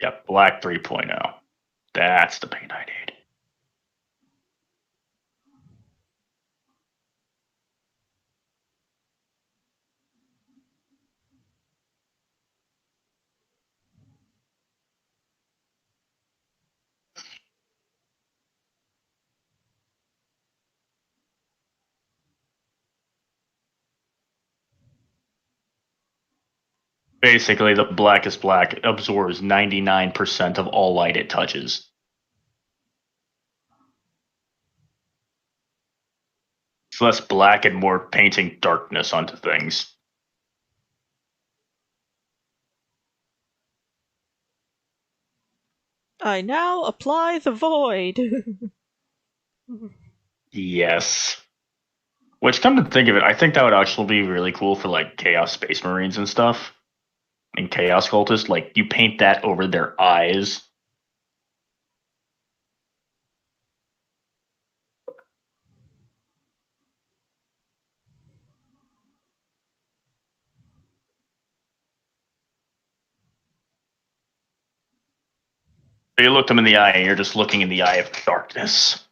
Yep, black 3.0. That's the paint I need. Basically, the blackest black absorbs 99% of all light it touches. It's less black and more painting darkness onto things. I now apply the void. Yes. Which, come to think of it, I think that would actually be really cool for like Chaos Space Marines and stuff. And Chaos Cultists, like you paint that over their eyes. You look them in the eye and you're just looking in the eye of darkness.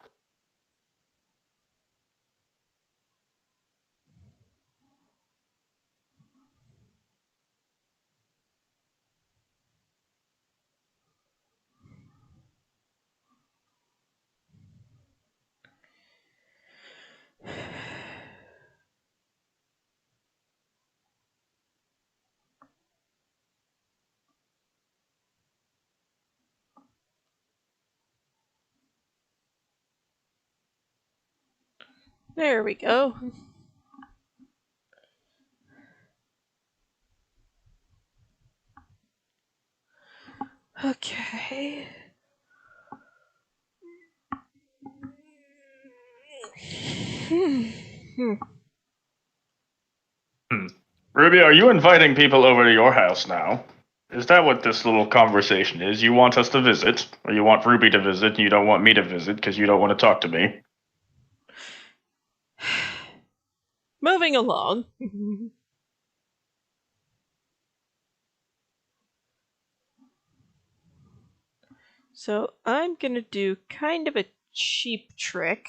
There we go. Okay. Ruby, are you inviting people over to your house now? Is that what this little conversation is? You want us to visit, or you want Ruby to visit, and you don't want me to visit because you don't want to talk to me? Moving along. So I'm gonna do kind of a cheap trick.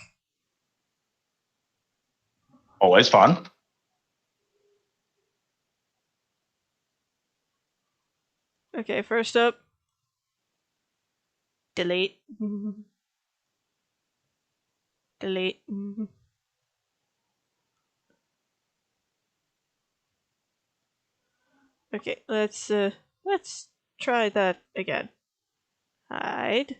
Always fun. Okay, first up, delete. Delete. Okay, let's try that again. Hide.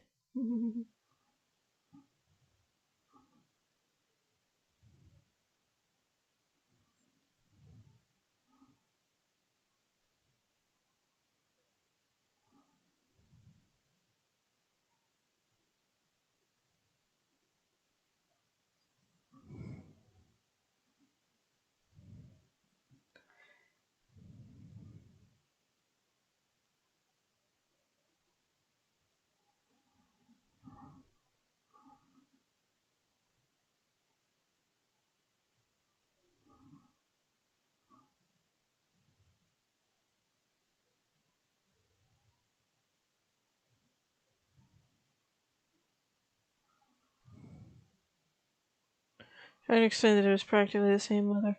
Trying to explain that it was practically the same mother.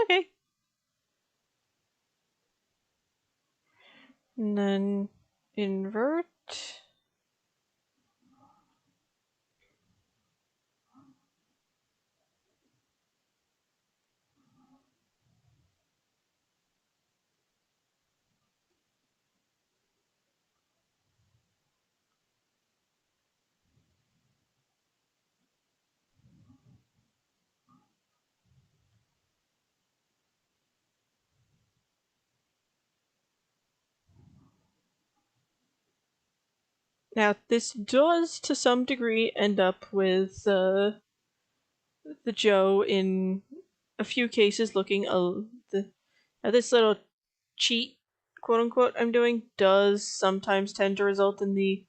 Okay. And then invert. Now, this does, to some degree, end up with the Joe in a few cases looking now this little cheat, quote unquote, I'm doing does sometimes tend to result in the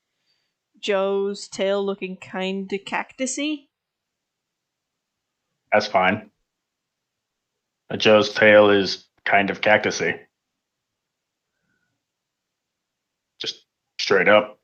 Joe's tail looking kinda cactusy. That's fine. A Joe's tail is kind of cactusy. Just Straight up.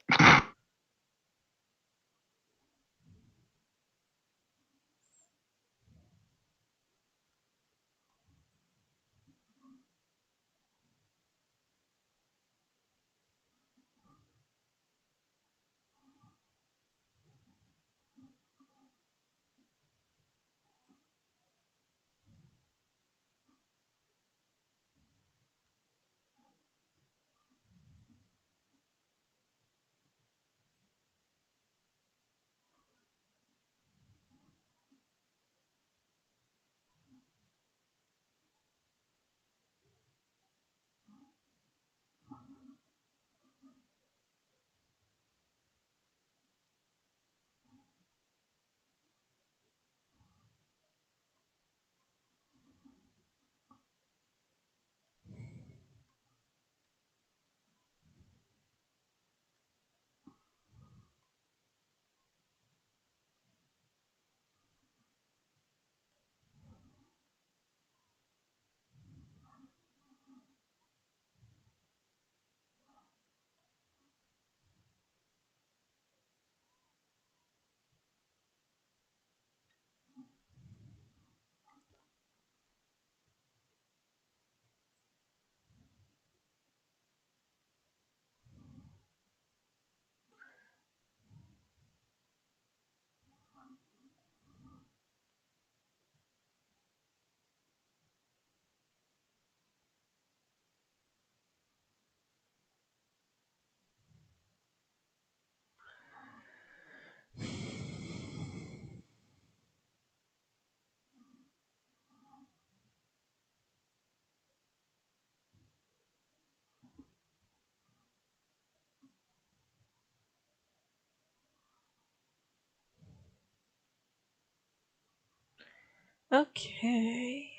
Okay.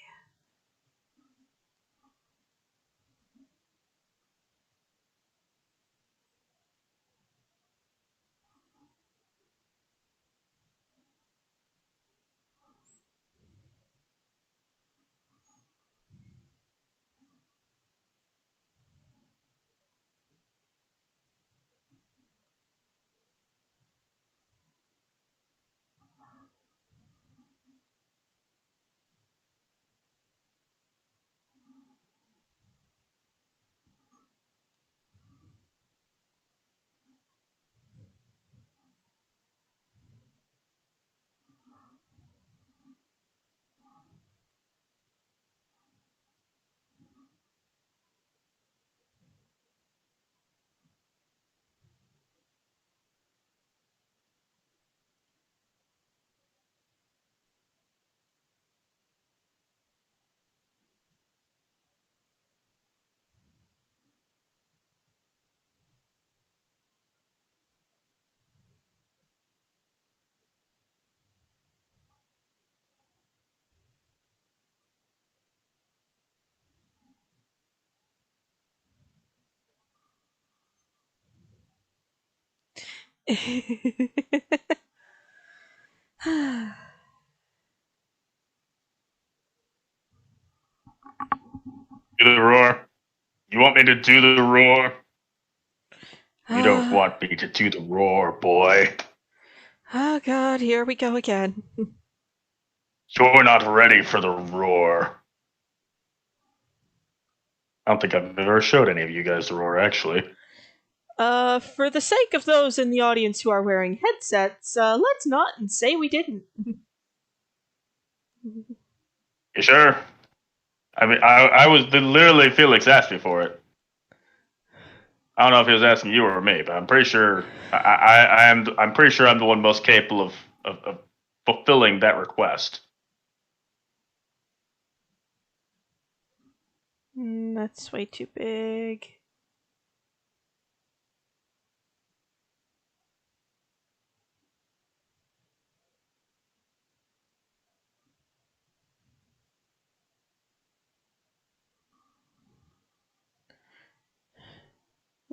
Do the roar. You want me to do the roar? You don't want me to do the roar, boy. Oh god, here we go again. You're not ready for the roar. I don't think I've ever showed any of you guys the roar, actually. For the sake of those in the audience who are wearing headsets, let's not and say we didn't. You sure? I mean, I was literally Felix asked me for it. I don't know if he was asking you or me, but I'm pretty sure I'm pretty sure I'm the one most capable of fulfilling that request. That's way too big.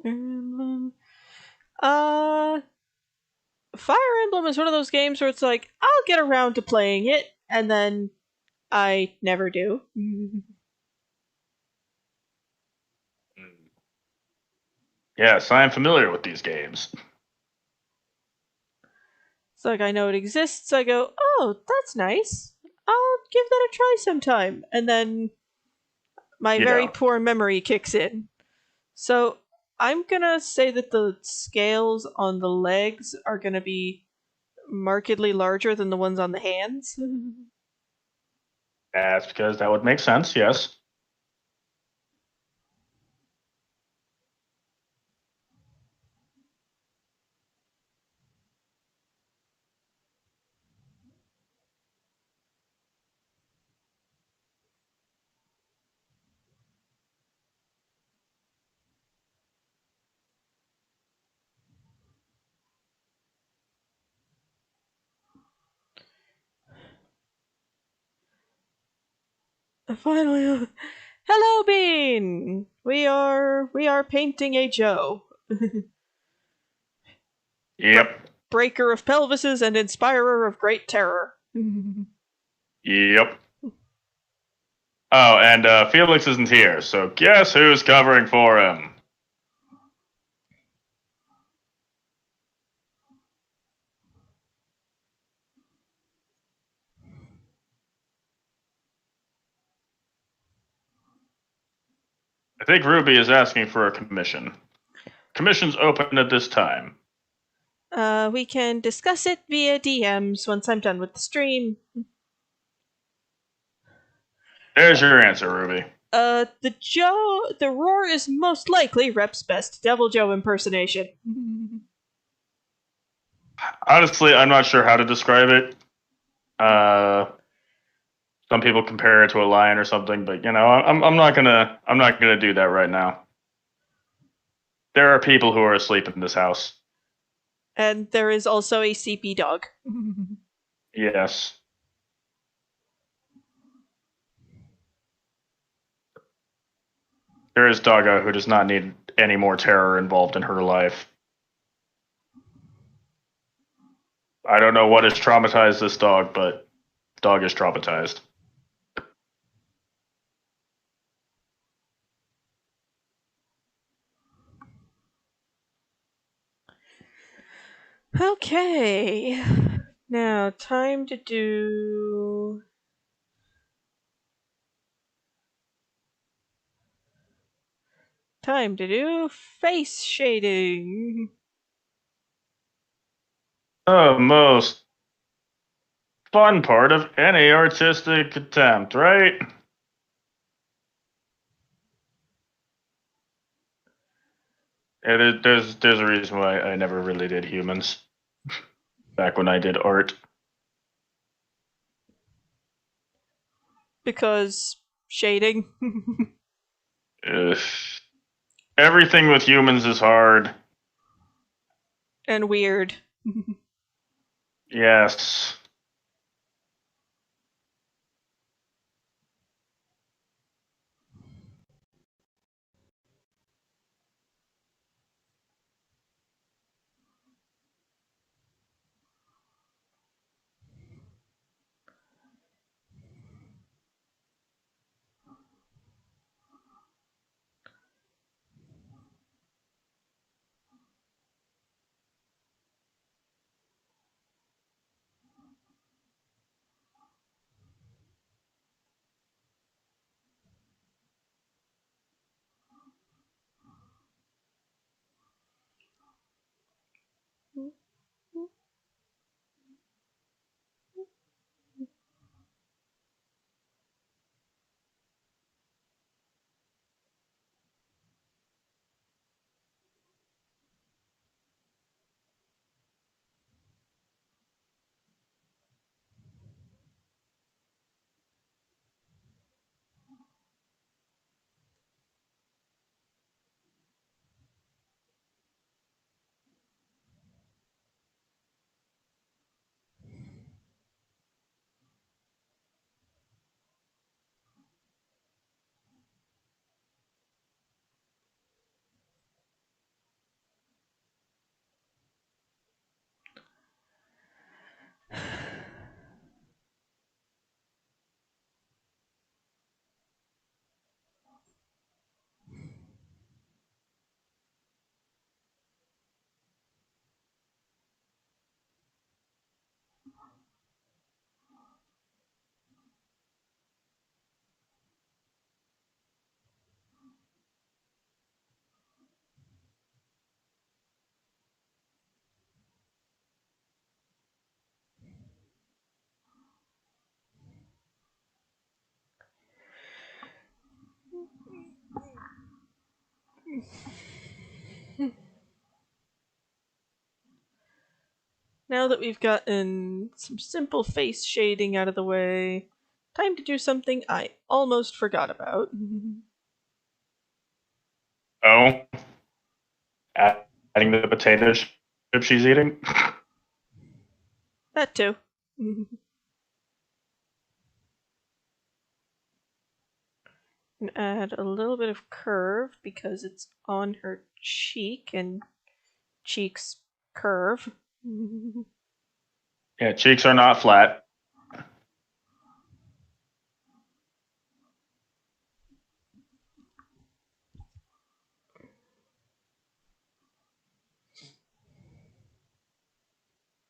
Emblem. Fire Emblem is one of those games where it's like, I'll get around to playing it, and then I never do. Yes, I am familiar with these games. It's like, I know it exists. I go, oh, that's nice. I'll give that a try sometime. And then my You very don't. poor memory kicks in. So I'm gonna say that the scales on the legs are gonna be markedly larger than the ones on the hands. That's because that would make sense, yes. Finally, hello, Bean. We are painting a Joe, Yep. breaker of pelvises and inspirer of great terror. Yep. Oh, and Felix isn't here, so guess who's covering for him? I think Ruby is asking for a commission. Commission's open at this time. We can discuss it via DMs once I'm done with the stream. There's your answer, Ruby. The roar is most likely Rep's best Devil Joe impersonation. Honestly, I'm not sure how to describe it. Some people compare it to a lion or something, but I'm not gonna do that right now. There are people who are asleep in this house. And there is also a CP dog. Yes. There is Doggo who does not need any more terror involved in her life. I don't know what has traumatized this dog, but dog is traumatized. Okay. Now, time to do. Time to do face shading. The most fun part of any artistic attempt, right? There's a reason why I never really did humans back when I did art. Because shading. Ugh. Everything with humans is hard. And weird. Yes. Now that we've gotten some simple face shading out of the way, time to do something I almost forgot about. Oh, adding the potato chip she's eating. That too. And add a little bit of curve because it's on her cheek and cheeks curve. Yeah, cheeks are not flat.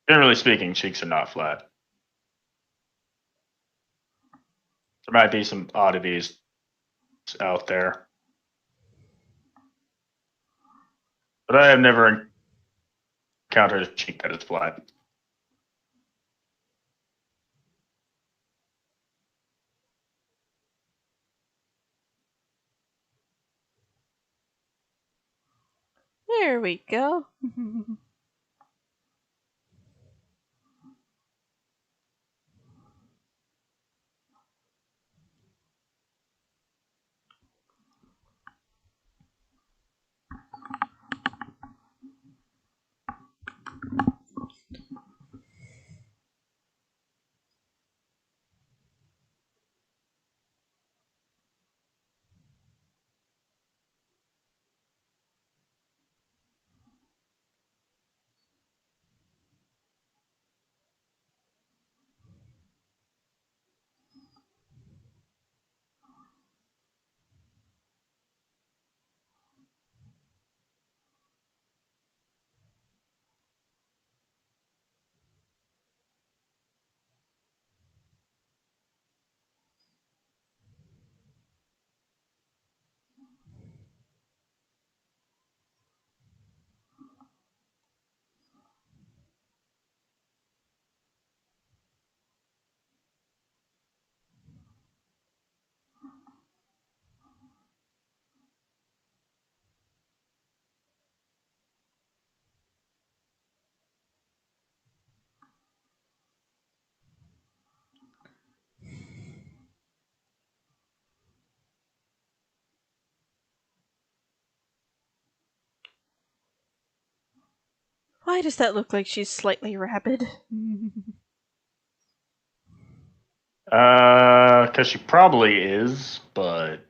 Generally speaking, cheeks are not flat. There might be some oddities out there, but I have never encountered a cheek that is flat. There we go. Why does that look like she's slightly rabid? Because she probably is, but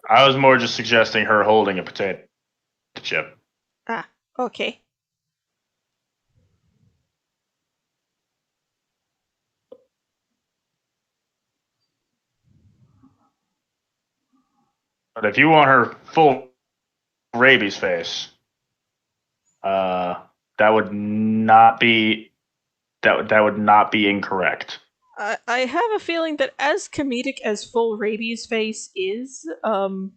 I was more just suggesting her holding a potato chip. Ah, okay. But if you want her full rabies face, that would not be that would not be incorrect. I have a feeling that as comedic as full rabies face is, um,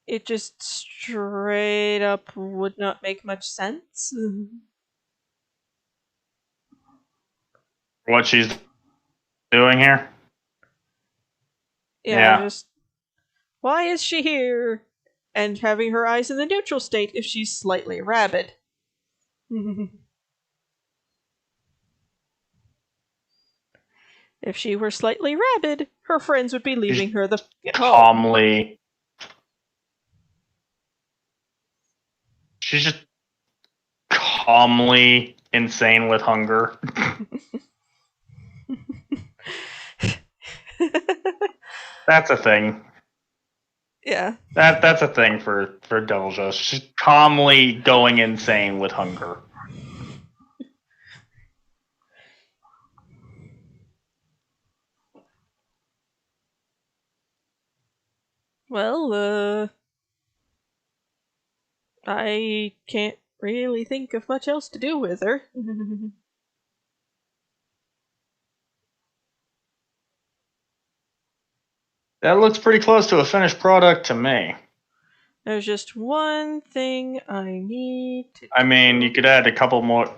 it just straight up would not make much sense. What she's doing here? Yeah, just why is she here? And having her eyes in the neutral state if she's slightly rabid. If she were slightly rabid, her friends would be leaving her the f- home. Calmly. She's just calmly insane with hunger. That's a thing. Yeah. That's a thing for Devil Joe. She's calmly going insane with hunger. Well, I can't really think of much else to do with her. That looks pretty close to a finished product to me. There's just one thing I need to I mean, do. you could add a couple more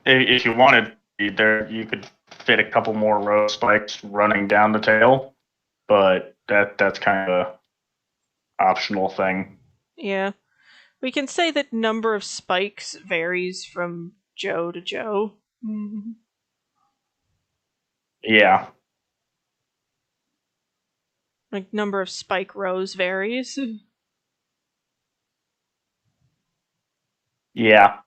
if you wanted. There, you could fit a couple more row spikes running down the tail, but that's kind of a optional thing. Yeah. We can say that number of spikes varies from Joe to Joe. Yeah, Like, number of spike rows varies. yeah.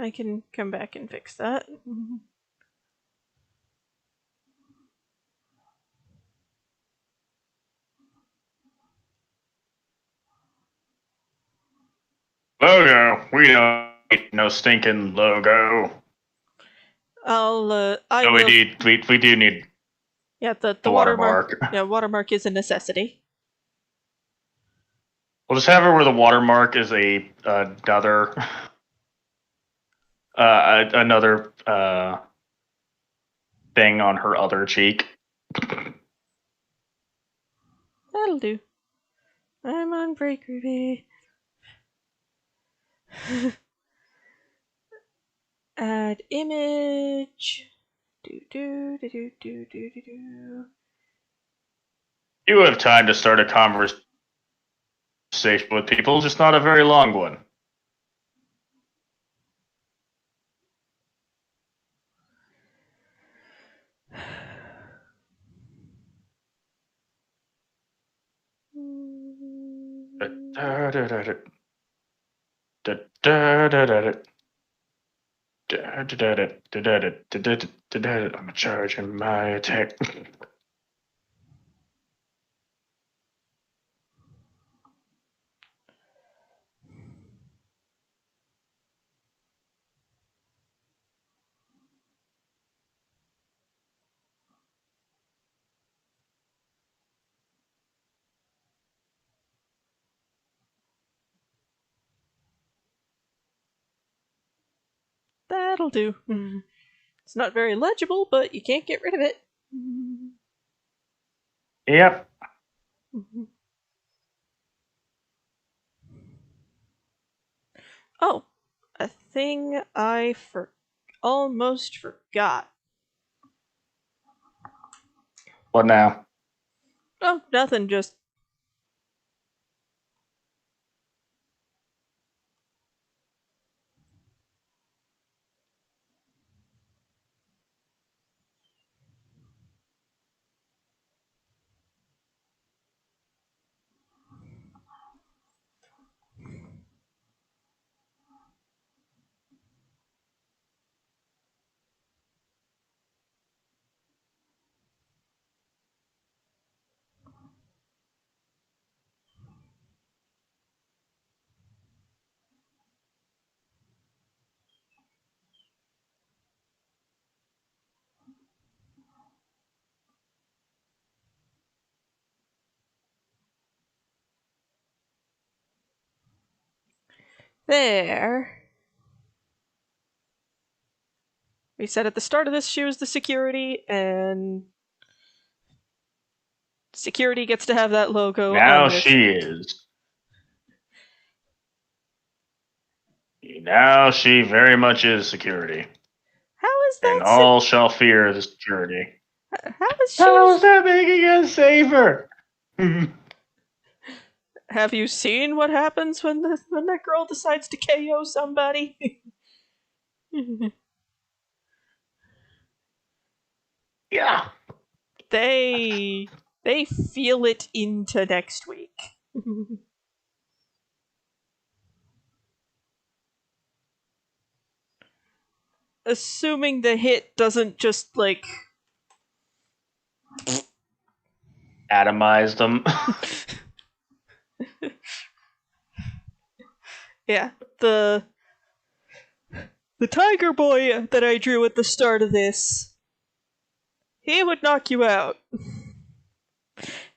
I can come back and fix that. Logo. We don't need no stinking logo. I No, will. we do need Yeah, the the watermark. watermark. Yeah, watermark is a necessity. We'll just have it where the watermark is another thing on her other cheek. That'll do. I'm on break review. Add image. Do do do do do do do do. You have time to start a conversation with people, just not a very long one. I'm charging my attack. That'll do. It's not very legible, but you can't get rid of it. Yep. Oh, a thing I almost forgot. What now? Oh, nothing, just. There. We said at the start of this she was the security, and security gets to have that logo Now on this. she is. Now she very much is security. How is that? And all shall fear the security. How is she? How is that making us safer? Have you seen what happens when that girl decides to KO somebody? Yeah. They feel it into next week. Assuming the hit doesn't just like Atomize them. yeah, the tiger boy that I drew at the start of this, he would knock you out.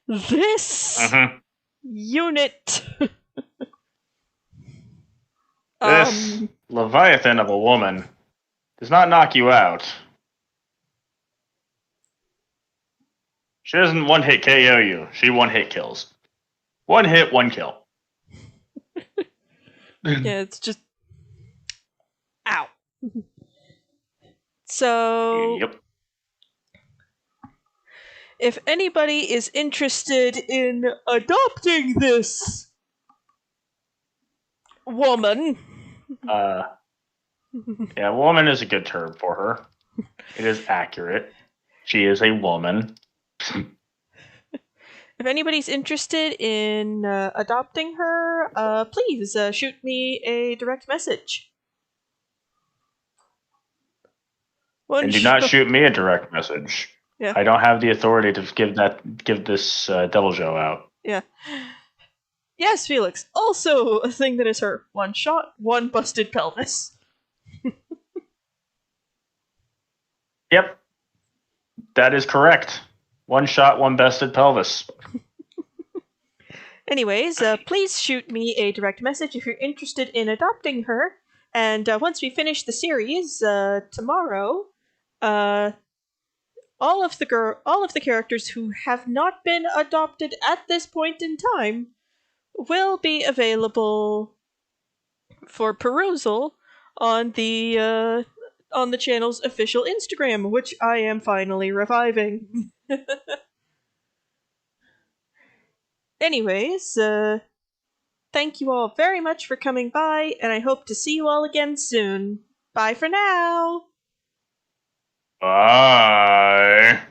This unit. This Leviathan of a woman does not knock you out. She doesn't one hit KO you. She one hit kills. One hit, one kill. Yeah, it's just ow. So Yep. If anybody is interested in adopting this woman, yeah, woman is a good term for her. It is accurate. She is a woman. if anybody's interested in adopting her, please shoot me a direct message. And do not shoot me a direct message. Yeah. I don't have the authority to give this Devil Joe out. Yeah. Yes, Felix. Also a thing that is her. One shot, one busted pelvis. Yep. That is correct. One shot, one busted pelvis. Anyways, please shoot me a direct message if you're interested in adopting her. And once we finish the series tomorrow, all of the characters who have not been adopted at this point in time will be available for perusal on the channel's official Instagram, which I am finally reviving. Anyways, thank you all very much for coming by, and I hope to see you all again soon. Bye for now! Bye.